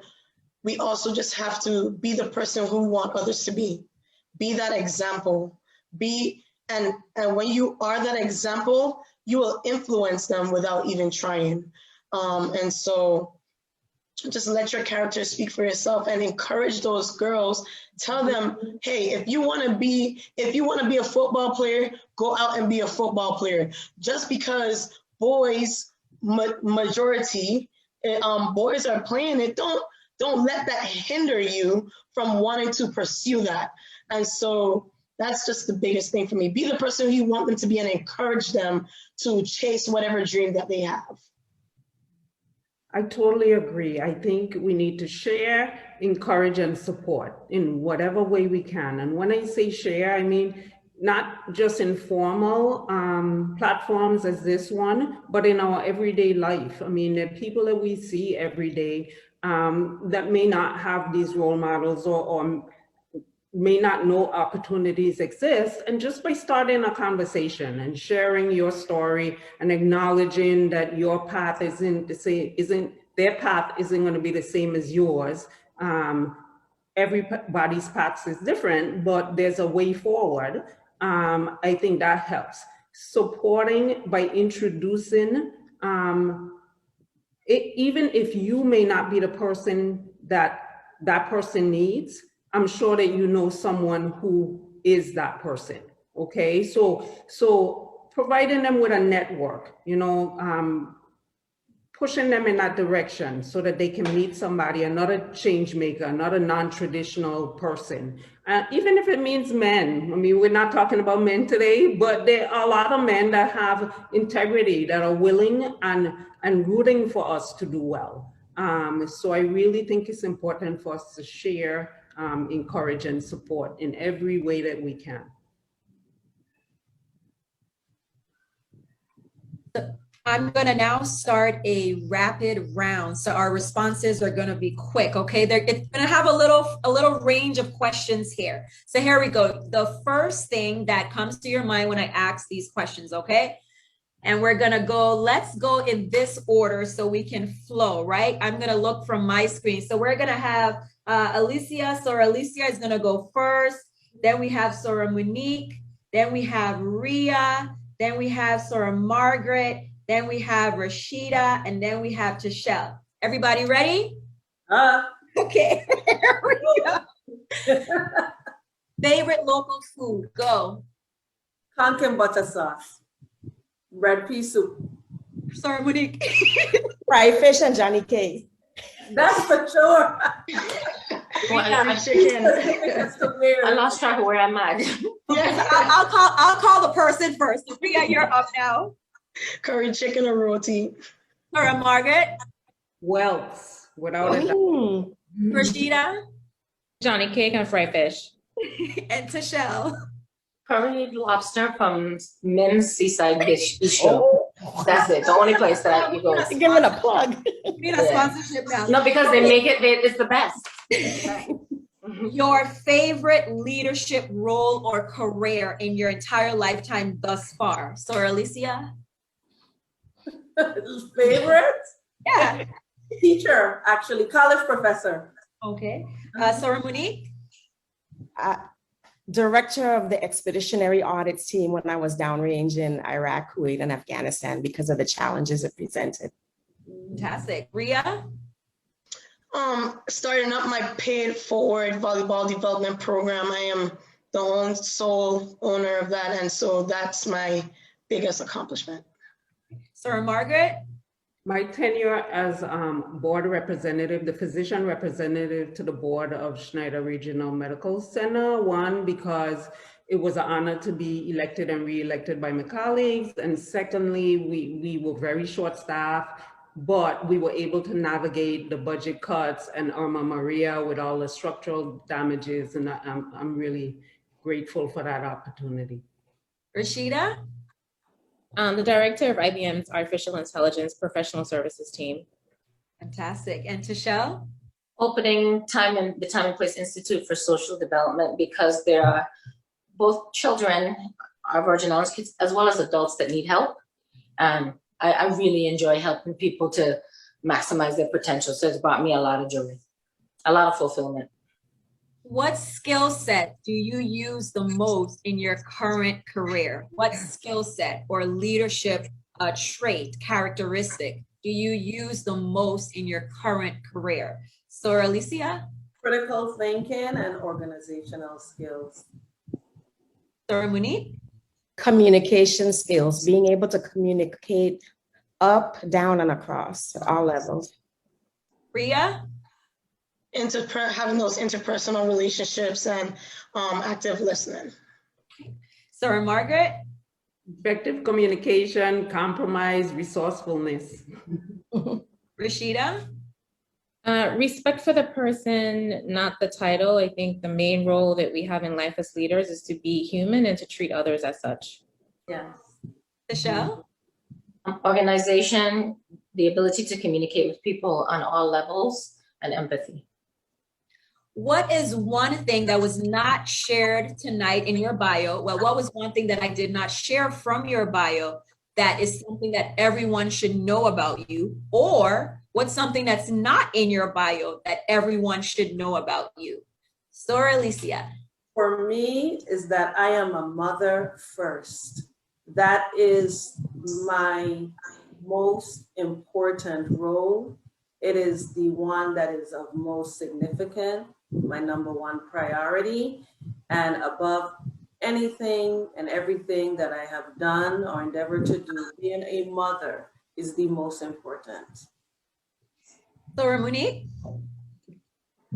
we also just have to be the person who we want others to be that example. And when you are that example, you will influence them without even trying. And so just let your character speak for yourself and encourage those girls. Tell them, hey, if you want to be a football player, go out and be a football player. Just because boys majority boys are playing it, don't let that hinder you from wanting to pursue that. And so that's just the biggest thing for me. Be the person who you want them to be and encourage them to chase whatever dream that they have. I totally agree. I think we need to share, encourage, and support in whatever way we can. And when I say share, I mean not just informal platforms as this one, but in our everyday life. I mean, the people that we see every day that may not have these role models or may not know opportunities exist. And just by starting a conversation and sharing your story and acknowledging that your path their path isn't going to be the same as yours. Everybody's path is different, but there's a way forward. I think that helps. Supporting by introducing, even if you may not be the person that person needs, I'm sure that you know someone who is that person. Okay, so providing them with a network, pushing them in that direction so that they can meet somebody, another change maker, another non-traditional person. Even if it means men. I mean, we're not talking about men today, but there are a lot of men that have integrity, that are willing and rooting for us to do well. So I really think it's important for us to share, encourage, and support in every way that we can. I'm going to now start a rapid round. So our responses are going to be quick. Okay. It's going to have a little range of questions here. So here we go. The first thing that comes to your mind when I ask these questions. Okay. And we're going to let's go in this order so we can flow, right? I'm going to look from my screen. So we're going to have Alicia. So Alicia is going to go first. Then we have Sora Monique. Then we have Ria. Then we have Sora Margaret. Then we have Rashida, and then we have Tashelle. Everybody ready? Okay, here we go. Favorite local food, go. Pumpkin butter sauce. Red pea soup. Sorry, Monique. Fried fish and Johnny Cake. That's for sure. Chicken. I lost track of where I'm at. I'll call the person first. Ria, you're up now. Curry chicken or roti. Sora Margaret. Welts, without a doubt. Rashida. Johnny Cake and fried fish. And Tashelle. Curried lobster from Men's Seaside Bistro. That's it. The only place that you go. Give it a plug. Need a sponsorship now. No, because they make it's the best. Your favorite leadership role or career in your entire lifetime thus far. So, Alicia? Favorite? Yeah. Teacher, actually, college professor. Okay. Sora Monique? Director of the expeditionary audits team when I was downrange in Iraq, Kuwait, and Afghanistan because of the challenges it presented. Fantastic. Ria? Starting up my paid forward volleyball development program. I am the sole owner of that, and so that's my biggest accomplishment. Sora Margaret? My tenure as board representative, the physician representative to the board of Schneider Regional Medical Center, one, because it was an honor to be elected and re-elected by my colleagues. And secondly, we were very short-staffed, but we were able to navigate the budget cuts and Irma Maria with all the structural damages. And I'm really grateful for that opportunity. Rashida? The director of IBM's Artificial Intelligence Professional Services team. Fantastic. And Tashelle? Opening Time and the Time and Place Institute for Social Development, because there are both children, our Virgin Islands kids, as well as adults that need help. I really enjoy helping people to maximize their potential. So it's brought me a lot of joy, a lot of fulfillment. What skill set do you use the most in your current career? What skill set or leadership trait, characteristic do you use the most in your current career? So, Alicia? Critical thinking and organizational skills. Sora Monique? Communication skills, being able to communicate up, down, and across at all levels. Ria? Having those interpersonal relationships and active listening. Sora Margaret? Effective communication, compromise, resourcefulness. Rashida? Respect for the person, not the title. I think the main role that we have in life as leaders is to be human and to treat others as such. Yes. Tashelle? Organization, the ability to communicate with people on all levels, and empathy. what is one thing that was not shared tonight in your bio? Well, what was one thing that I did not share from your bio that is something that everyone should know about you? Or what's something that's not in your bio that everyone should know about you? Sora Alicia. For me is that I am a mother first. That is my most important role. It is the one that is of most significant, my number one priority, and above anything and everything that I have done or endeavored to do, being a mother is the most important. Sora Monique.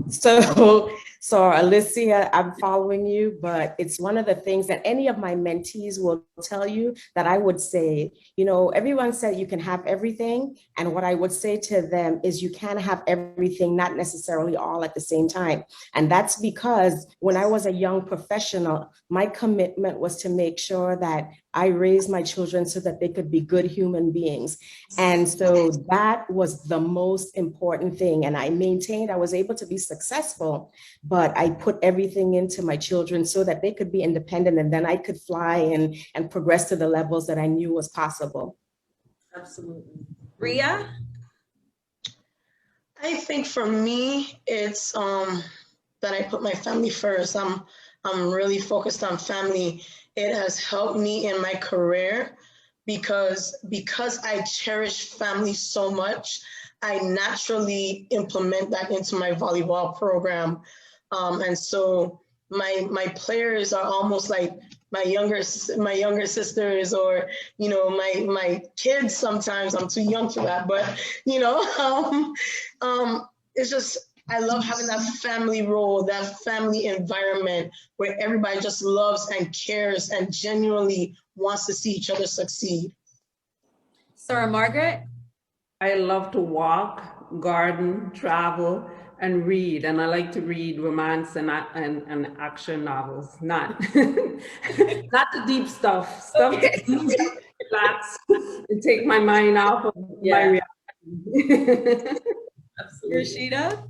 So Alicia, I'm following you, but it's one of the things that any of my mentees will tell you that I would say, everyone said you can have everything. And what I would say to them is you can have everything, not necessarily all at the same time. And that's because when I was a young professional, my commitment was to make sure that I raised my children so that they could be good human beings. And so that was the most important thing. And I was able to be successful, but I put everything into my children so that they could be independent, and then I could fly and progress to the levels that I knew was possible. Absolutely. Ria? I think for me, it's that I put my family first. I'm really focused on family. It has helped me in my career because I cherish family so much. I naturally implement that into my volleyball program. And so my players are almost like my younger sisters, or my kids. Sometimes I'm too young for that, but it's just, I love having that family role, that family environment where everybody just loves and cares and genuinely wants to see each other succeed. Sora Margaret? I love to walk, garden, travel, and read. And I like to read romance and action novels, not not the deep stuff that relax and take my mind off of my reality. Rashida?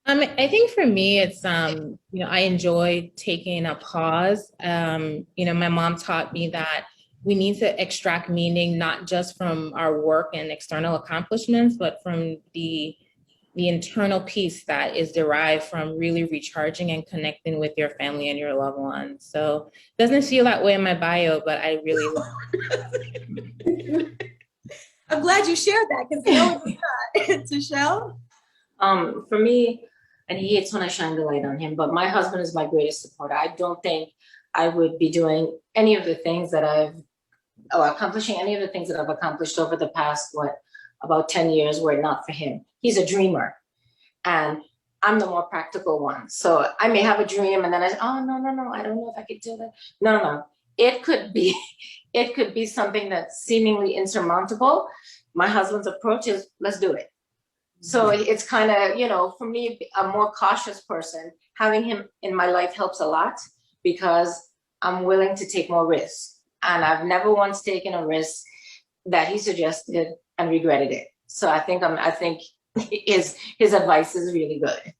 I think for me, it's, I enjoy taking a pause. My mom taught me that we need to extract meaning, not just from our work and external accomplishments, but from the internal peace that is derived from really recharging and connecting with your family and your loved ones. So it doesn't feel that way in my bio, but I really love it. I'm glad you shared that, because no, it's not. Tashelle? For me, and he hates when I shine the light on him, but my husband is my greatest supporter. I don't think I would be doing any of the things that accomplishing any of the things that I've accomplished over the past, about 10 years, were it not for him. He's a dreamer, and I'm the more practical one. So I may have a dream, and then I say, oh, no, I don't know if I could do that. No. It could be something that's seemingly insurmountable. My husband's approach is, let's do it. So it's kind of, for me, a more cautious person, having him in my life helps a lot, because I'm willing to take more risks. And I've never once taken a risk that he suggested and regretted it. So I think his advice is really good.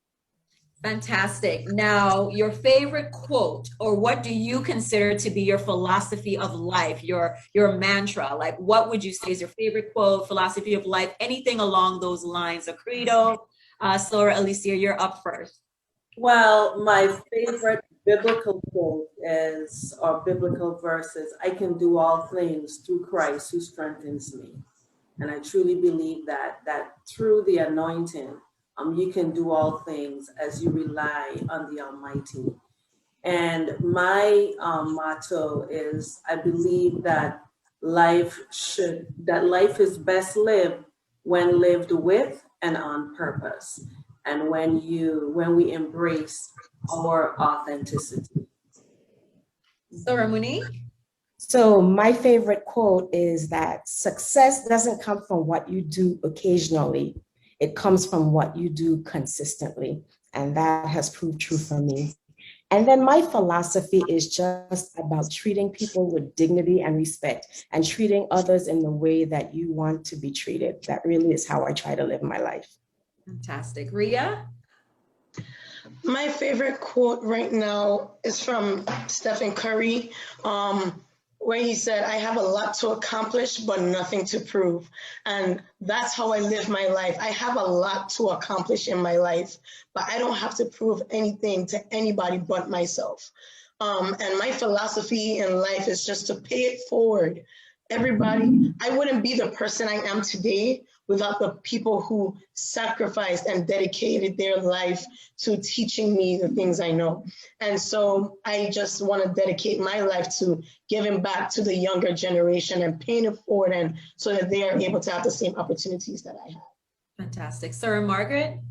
Fantastic. Now, your favorite quote, or what do you consider to be your philosophy of life, your mantra? Like, what would you say is your favorite quote, philosophy of life, anything along those lines, a credo? Sora Alicia, you're up first. Well, my favorite biblical quote or biblical verses, I can do all things through Christ who strengthens me. And I truly believe that through the anointing, you can do all things as you rely on the Almighty. And my motto is, I believe that life is best lived when lived with and on purpose, and when we embrace our authenticity. Sora Monique? So my favorite quote is that success doesn't come from what you do occasionally. It comes from what you do consistently. And that has proved true for me. And then my philosophy is just about treating people with dignity and respect, and treating others in the way that you want to be treated. That really is how I try to live my life. Fantastic. Ria? My favorite quote right now is from Stephen Curry, where he said, I have a lot to accomplish, but nothing to prove. And that's how I live my life. I have a lot to accomplish in my life, but I don't have to prove anything to anybody but myself. And my philosophy in life is just to pay it forward. Everybody, I wouldn't be the person I am today without the people who sacrificed and dedicated their life to teaching me the things I know. And so I just want to dedicate my life to giving back to the younger generation and paying it forward, and so that they are able to have the same opportunities that I have. Fantastic. Sarah Margaret?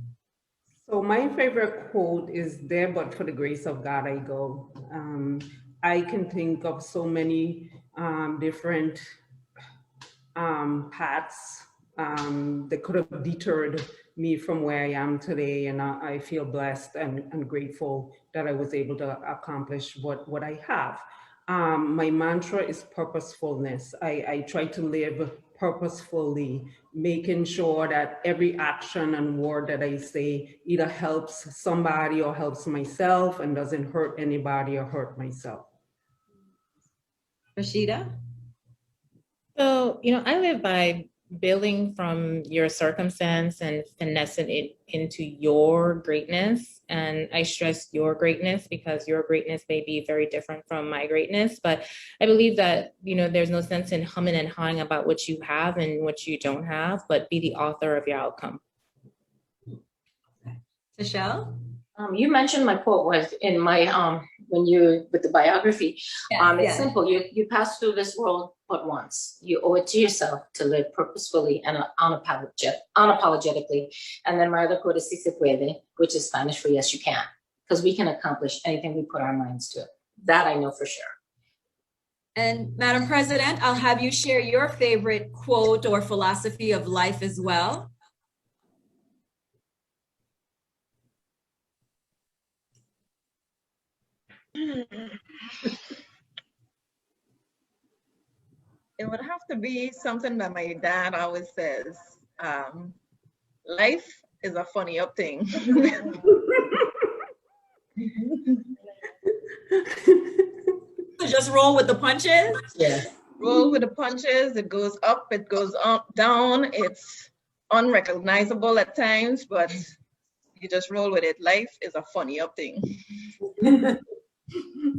So my favorite quote is, there but for the grace of God I go. I can think of so many different paths that could have deterred me from where I am today. And I feel blessed and grateful that I was able to accomplish what I have. My mantra is purposefulness. I try to live purposefully, making sure that every action and word that I say either helps somebody or helps myself and doesn't hurt anybody or hurt myself. Rashida? So, I live by building from your circumstance and finessing it into your greatness. And I stress your greatness because your greatness may be very different from my greatness. But I believe that, there's no sense in humming and hawing about what you have and what you don't have, but be the author of your outcome. Michelle? You mentioned my quote was in my with the biography. It's simple. You pass through this world but once. You owe it to yourself to live purposefully and unapologetically. And then my other quote is "Si se puede," which is Spanish for "yes, you can," because we can accomplish anything we put our minds to. That I know for sure. And Madam President, I'll have you share your favorite quote or philosophy of life as well. It would have to be something that my dad always says. Life is a funny up thing. Just roll with the punches? Yeah. Roll with the punches. It goes up, it goes up, down. It's unrecognizable at times, but you just roll with it. Life is a funny up thing.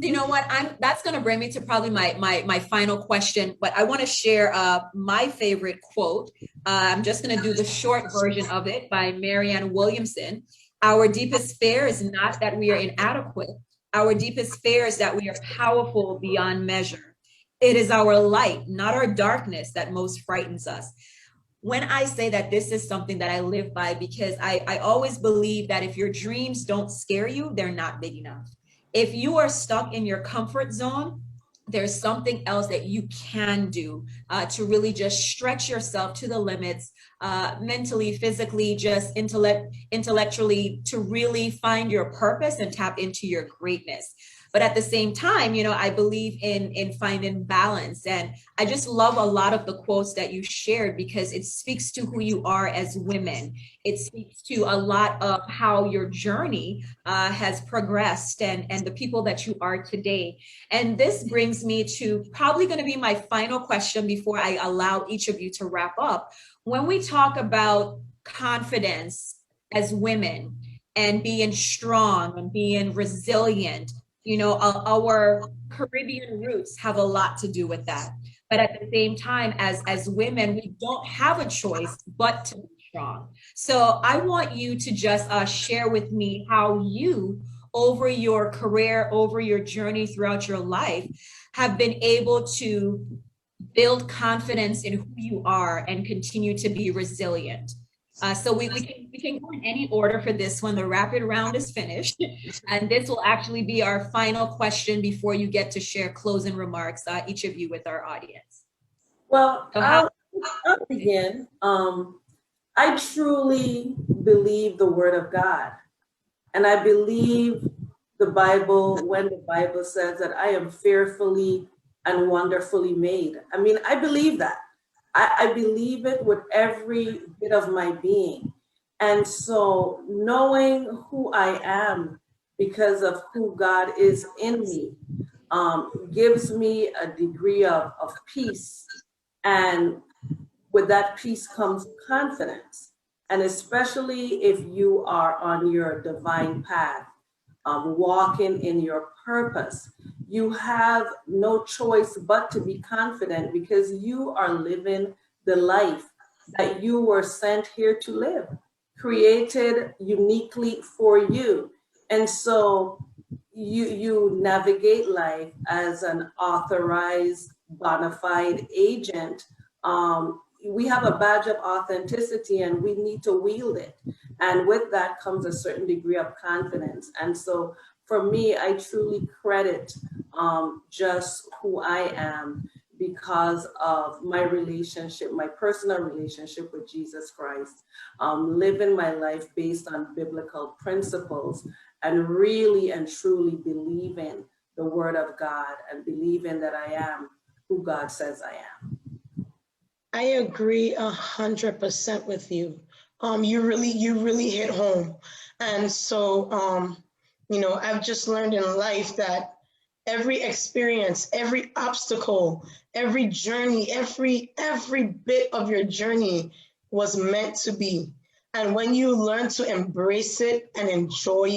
You know what? That's going to bring me to probably my final question, but I want to share my favorite quote. I'm just going to do the short version of it by Marianne Williamson. Our deepest fear is not that we are inadequate. Our deepest fear is that we are powerful beyond measure. It is our light, not our darkness, that most frightens us. When I say that, this is something that I live by, because I always believe that if your dreams don't scare you, they're not big enough. If you are stuck in your comfort zone, there's something else that you can do to really just stretch yourself to the limits, mentally, physically, just intellectually, to really find your purpose and tap into your greatness. But at the same time, I believe in finding balance. And I just love a lot of the quotes that you shared, because it speaks to who you are as women. It speaks to a lot of how your journey has progressed and the people that you are today. And this brings me to probably going to be my final question before I allow each of you to wrap up. When we talk about confidence as women and being strong and being resilient, our Caribbean roots have a lot to do with that. But at the same time, as women, we don't have a choice but to be strong. So I want you to just share with me how you, over your career, over your journey throughout your life, have been able to build confidence in who you are and continue to be resilient. So we can go in any order for this when the rapid round is finished. And this will actually be our final question before you get to share closing remarks, each of you, with our audience. Well, I'll begin. I truly believe the word of God. And I believe the Bible, when the Bible says that I am fearfully and wonderfully made. I mean, I believe that. I believe it with every bit of my being. And so knowing who I am because of who God is in me gives me a degree of peace. And with that peace comes confidence. And especially if you are on your divine path, walking in your purpose, you have no choice but to be confident because you are living the life that you were sent here to live, created uniquely for you. And so you navigate life as an authorized, bona fide agent. We have a badge of authenticity and we need to wield it. And with that comes a certain degree of confidence. And so for me, I truly credit just who I am because of my relationship, my personal relationship with Jesus Christ, living my life based on biblical principles and really and truly believing the word of God and believing that I am who God says I am. I agree 100% with you. You really hit home. And so, I've just learned in life that every experience, every obstacle, every journey, every bit of your journey was meant to be. And when you learn to embrace it and enjoy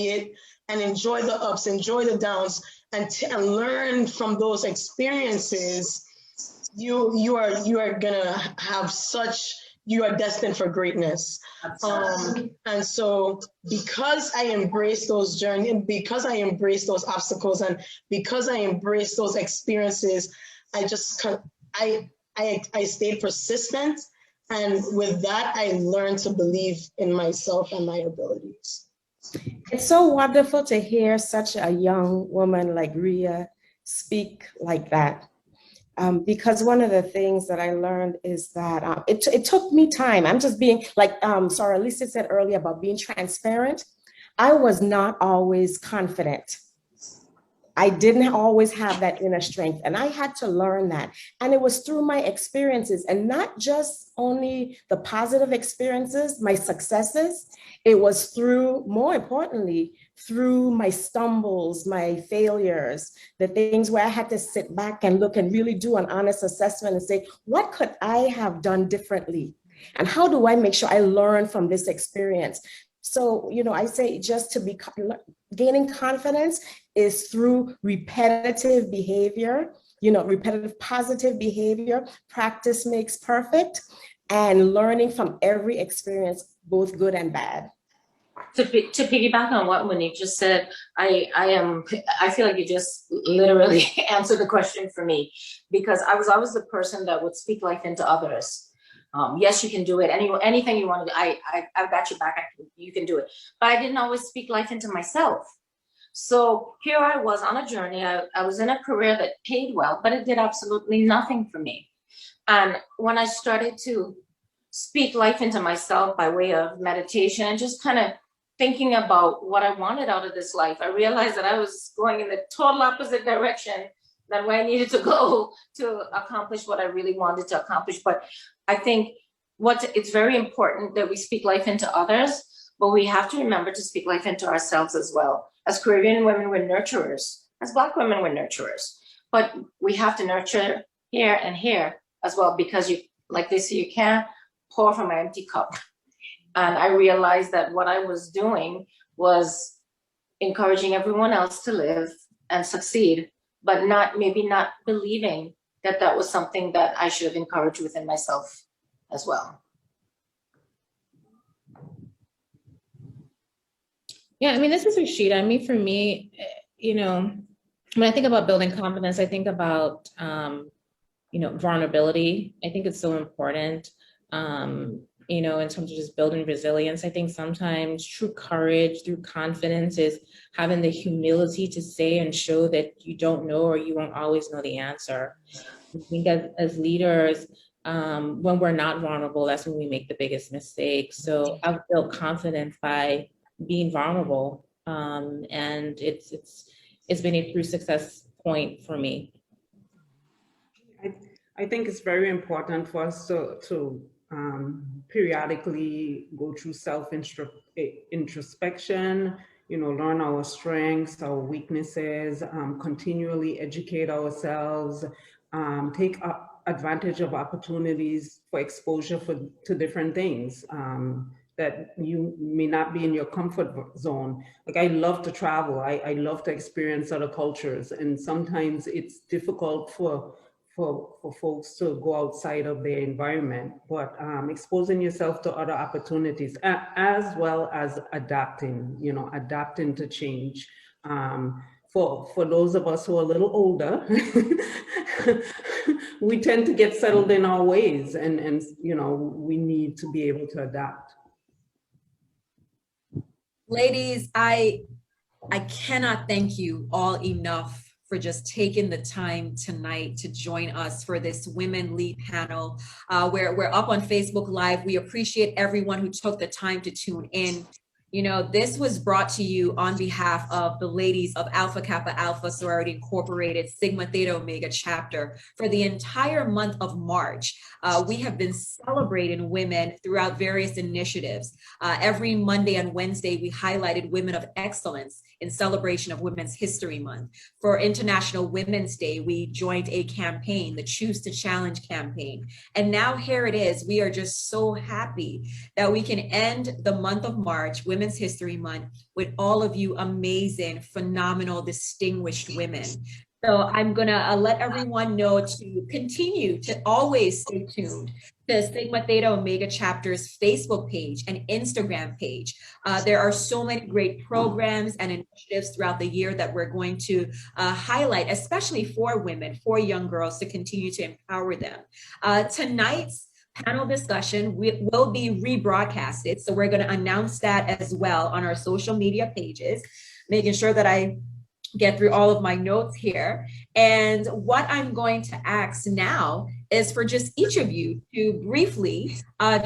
the ups, enjoy the downs, and learn from those experiences, you are gonna have you are destined for greatness. And so because I embrace those journeys, because I embrace those obstacles, and because I embrace those experiences, I stayed persistent. And with that, I learned to believe in myself and my abilities. It's so wonderful to hear such a young woman like Ria speak like that. Because one of the things that I learned is that it took me time. I'm just being like Sarah Lisa said earlier about being transparent. I was not always confident. I didn't always have that inner strength, and I had to learn that. And it was through my experiences, and not just only the positive experiences, my successes. It was through, more importantly, through my stumbles, my failures, the things where I had to sit back and look and really do an honest assessment and say, what could I have done differently? And how do I make sure I learn from this experience? So, I say just to be gaining confidence is through repetitive behavior, repetitive positive behavior. Practice makes perfect, and learning from every experience, both good and bad. To piggyback on what Monique just said, I feel like you just literally answered the question for me, because I was always the person that would speak life into others. Yes, you can do it. Anything you want to do, I've got your back. You can do it. But I didn't always speak life into myself. So here I was on a journey. I was in a career that paid well, but it did absolutely nothing for me. And when I started to speak life into myself by way of meditation and just kind of thinking about what I wanted out of this life, I realized that I was going in the total opposite direction than where I needed to go to accomplish what I really wanted to accomplish. But I think it's very important that we speak life into others, but we have to remember to speak life into ourselves as well. As Caribbean women, we're nurturers. As Black women, we're nurturers. But we have to nurture here and here as well, because like they say, you can't pour from an empty cup. And I realized that what I was doing was encouraging everyone else to live and succeed, but maybe not believing that that was something that I should have encouraged within myself as well. Yeah, I mean, this is Rashida. I mean, for me, when I think about building confidence, I think about, vulnerability. I think it's so important, in terms of just building resilience. I think sometimes true courage through confidence is having the humility to say and show that you don't know, or you won't always know the answer. I think as leaders, when we're not vulnerable, that's when we make the biggest mistakes. So I've built confidence by being vulnerable, and it's been a true success point for me. I think it's very important for us to periodically go through introspection, learn our strengths, our weaknesses, continually educate ourselves, take advantage of opportunities for exposure to different things that you may not be in your comfort zone. Like, I love to travel. I love to experience other cultures. And sometimes it's difficult for folks to go outside of their environment, but exposing yourself to other opportunities, as well as adapting to change. For those of us who are a little older, we tend to get settled in our ways, and we need to be able to adapt. Ladies, I cannot thank you all enough for just taking the time tonight to join us for this Women Lead panel. We're up on Facebook Live. We appreciate everyone who took the time to tune in. This was brought to you on behalf of the ladies of Alpha Kappa Alpha Sorority Incorporated, Sigma Theta Omega Chapter. For the entire month of March, we have been celebrating women throughout various initiatives. Every Monday and Wednesday, we highlighted women of excellence in celebration of Women's History Month. For International Women's Day, we joined a campaign, the Choose to Challenge campaign. And now here it is. We are just so happy that we can end the month of March, Women's History Month, with all of you amazing, phenomenal, distinguished women. So I'm gonna let everyone know to continue to always stay tuned to Sigma Theta Omega Chapter's Facebook page and Instagram page. There are so many great programs and initiatives throughout the year that we're going to highlight, especially for women, for young girls, to continue to empower them. Tonight's panel discussion will be rebroadcasted, so we're going to announce that as well on our social media pages, making sure that I get through all of my notes here. And what I'm going to ask now is for just each of you to briefly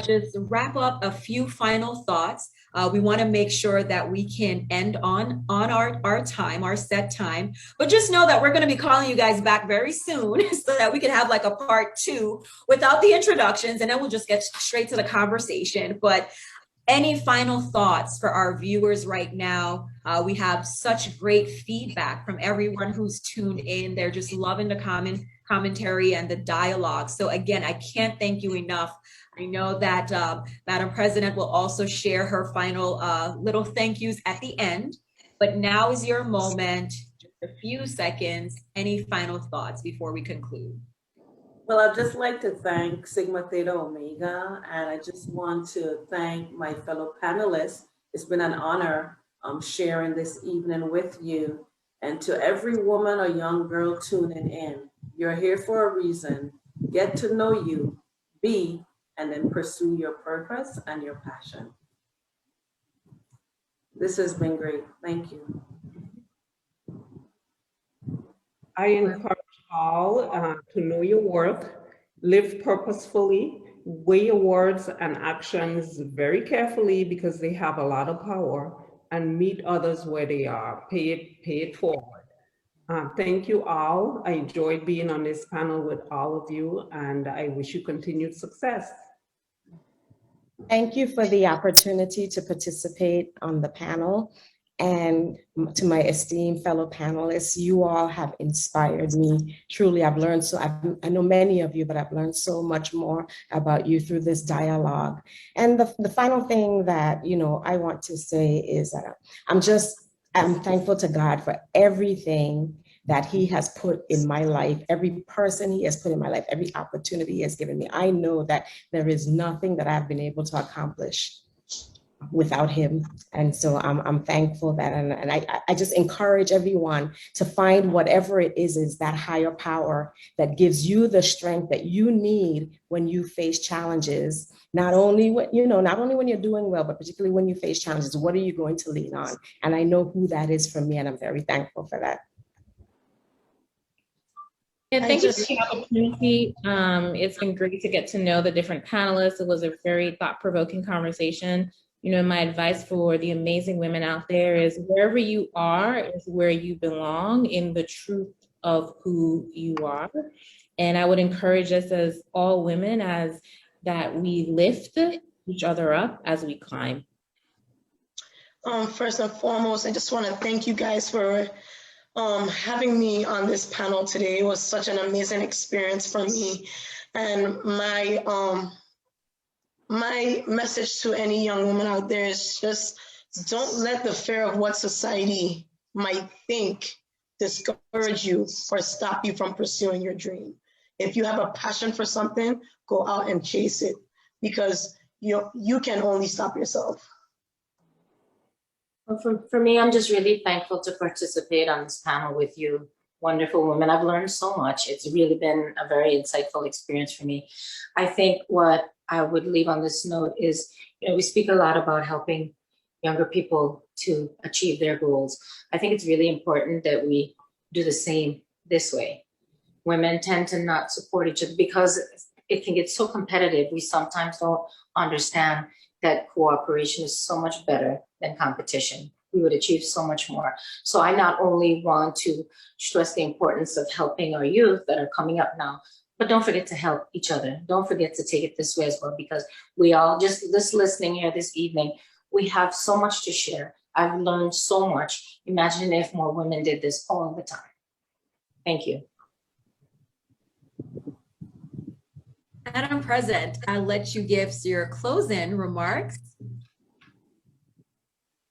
just wrap up a few final thoughts. We want to make sure that we can end on our time, our set time, but just know that we're going to be calling you guys back very soon so that we can have like a part 2 without the introductions, and then we'll just get straight to the conversation. But any final thoughts for our viewers right now? We have such great feedback from everyone who's tuned in. They're just loving the commentary and the dialogue. So again, I can't thank you enough. I know that Madam President will also share her final little thank yous at the end, but now is your moment, just a few seconds. Any final thoughts before we conclude? Well, I'd just like to thank Sigma Theta Omega, and I just want to thank my fellow panelists. It's been an honor sharing this evening with you. And to every woman or young girl tuning in, you're here for a reason. Get to know you, be, and then pursue your purpose and your passion. This has been great. Thank you. I encourage all to know your worth, live purposefully, weigh your words and actions very carefully because they have a lot of power, and meet others where they are. Pay it forward. Thank you all. I enjoyed being on this panel with all of you, and I wish you continued success. Thank you for the opportunity to participate on the panel. And to my esteemed fellow panelists, you all have inspired me. Truly, I've learned so, I know many of you, but I've learned so much more about you through this dialogue. And the final thing that, I want to say is that I'm thankful to God for everything that He has put in my life, every person He has put in my life, every opportunity He has given me. I know that there is nothing that I've been able to accomplish without Him. And so I'm thankful that, and I just encourage everyone to find whatever it is that higher power that gives you the strength that you need when you face challenges, not only when you're doing well, but particularly when you face challenges. What are you going to lean on? And I know who that is for me, and I'm very thankful for that. Yeah, thank you for the opportunity. It's been great to get to know the different panelists. It was a very thought-provoking conversation. My advice for the amazing women out there is wherever you are is where you belong in the truth of who you are. And I would encourage us as all women, as that we lift each other up as we climb? First and foremost, I just want to thank you guys for having me on this panel today. It was such an amazing experience for me. And my message to any young woman out there is just don't let the fear of what society might think discourage you or stop you from pursuing your dream. If you have a passion for something, go out and chase it, because you can only stop yourself. Well, for me, I'm just really thankful to participate on this panel with you, wonderful women. I've learned so much. It's really been a very insightful experience for me. I think what I would leave on this note is, we speak a lot about helping younger people to achieve their goals. I think it's really important that we do the same this way. Women tend to not support each other because it can get so competitive. We sometimes don't understand that cooperation is so much better than competition. We would achieve so much more. So I not only want to stress the importance of helping our youth that are coming up now, but don't forget to help each other. Don't forget to take it this way as well, because we all, just listening here this evening, we have so much to share. I've learned so much. Imagine if more women did this all the time. Thank you. Madam President, I'll let you give your closing remarks.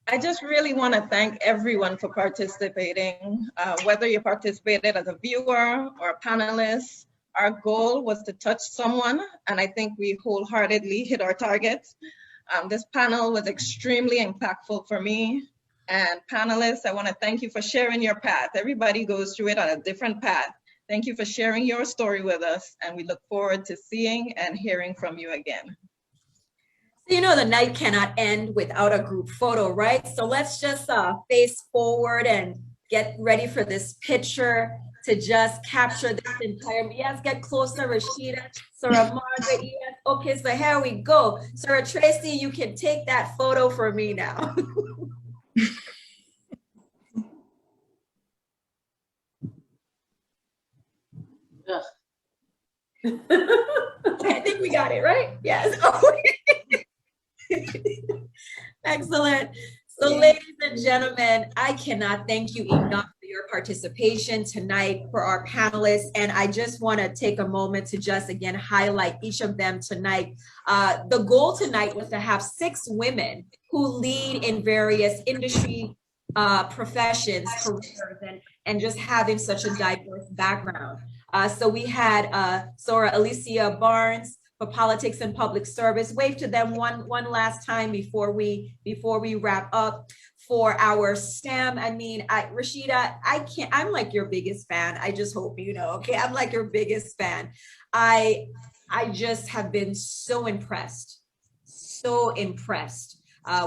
I just really want to thank everyone for participating, whether you participated as a viewer or a panelist. Our goal was to touch someone, and I think we wholeheartedly hit our targets. This panel was extremely impactful for me. And panelists, I want to thank you for sharing your path. Everybody goes through it on a different path. Thank you for sharing your story with us, and we look forward to seeing and hearing from you again. The night cannot end without a group photo, right? So let's just face forward and get ready for this picture to just capture this entire, yes, get closer, Rashida, Sarah Margaret, yes. Okay, so here we go. Sarah Tracy, you can take that photo for me now. Okay, I think we got it, right? Yes. Excellent. So ladies and gentlemen, I cannot thank you enough for your participation tonight, for our panelists. And I just want to take a moment to just again highlight each of them tonight. The goal tonight was to have 6 women who lead in various industry professions, careers, and just having such a diverse background. So we had Sora Alicia Barnes for politics and public service. Wave to them one last time before we wrap up. For our STEM, Rashida, I'm like your biggest fan. I just hope you know, okay? I'm like your biggest fan. I just have been so impressed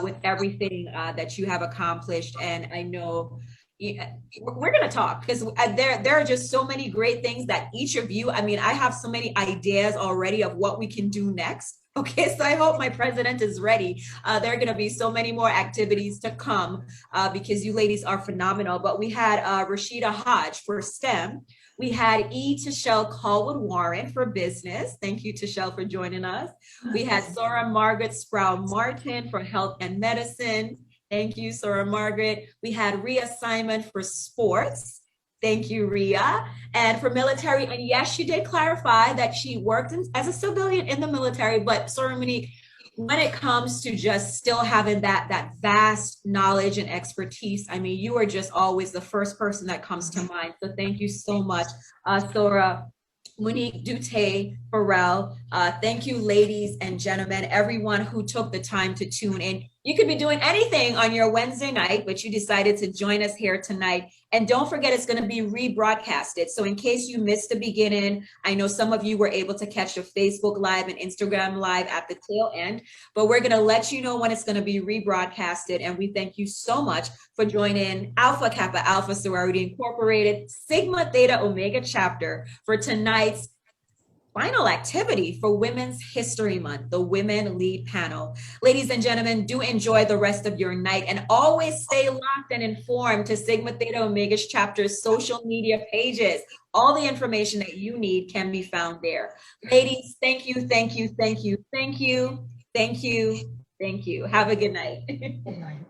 with everything that you have accomplished. And I know we're going to talk because there are just so many great things that each of you, I have so many ideas already of what we can do next. Okay, so I hope my president is ready. There are going to be so many more activities to come because you ladies are phenomenal. But we had Rashida Hodge for STEM. We had Tashelle Callwood Warren for business. Thank you, Tashelle, for joining us. We had Sora Margaret Sproul Martin for health and medicine. Thank you, Sora Margaret. We had Rhea Simon for sports. Thank you, Rhea. And for military, and yes, she did clarify that she worked as a civilian in the military, but Sora Monique, when it comes to just still having that vast knowledge and expertise, you are just always the first person that comes to mind. So thank you so much, Sora. Monique Dute Farrell. Thank you, ladies and gentlemen, everyone who took the time to tune in. You could be doing anything on your Wednesday night, but you decided to join us here tonight. And don't forget, it's going to be rebroadcasted. So in case you missed the beginning, I know some of you were able to catch the Facebook Live and Instagram Live at the tail end, but we're going to let you know when it's going to be rebroadcasted. And we thank you so much for joining Alpha Kappa Alpha Sorority Incorporated, Sigma Theta Omega Chapter for tonight's final activity for Women's History Month, the Women Lead panel. Ladies and gentlemen, do enjoy the rest of your night and always stay locked and informed to Sigma Theta Omega Chapter's social media pages. All the information that you need can be found there. Ladies, thank you, thank you, thank you, thank you, thank you, thank you. Have a good night. Good night.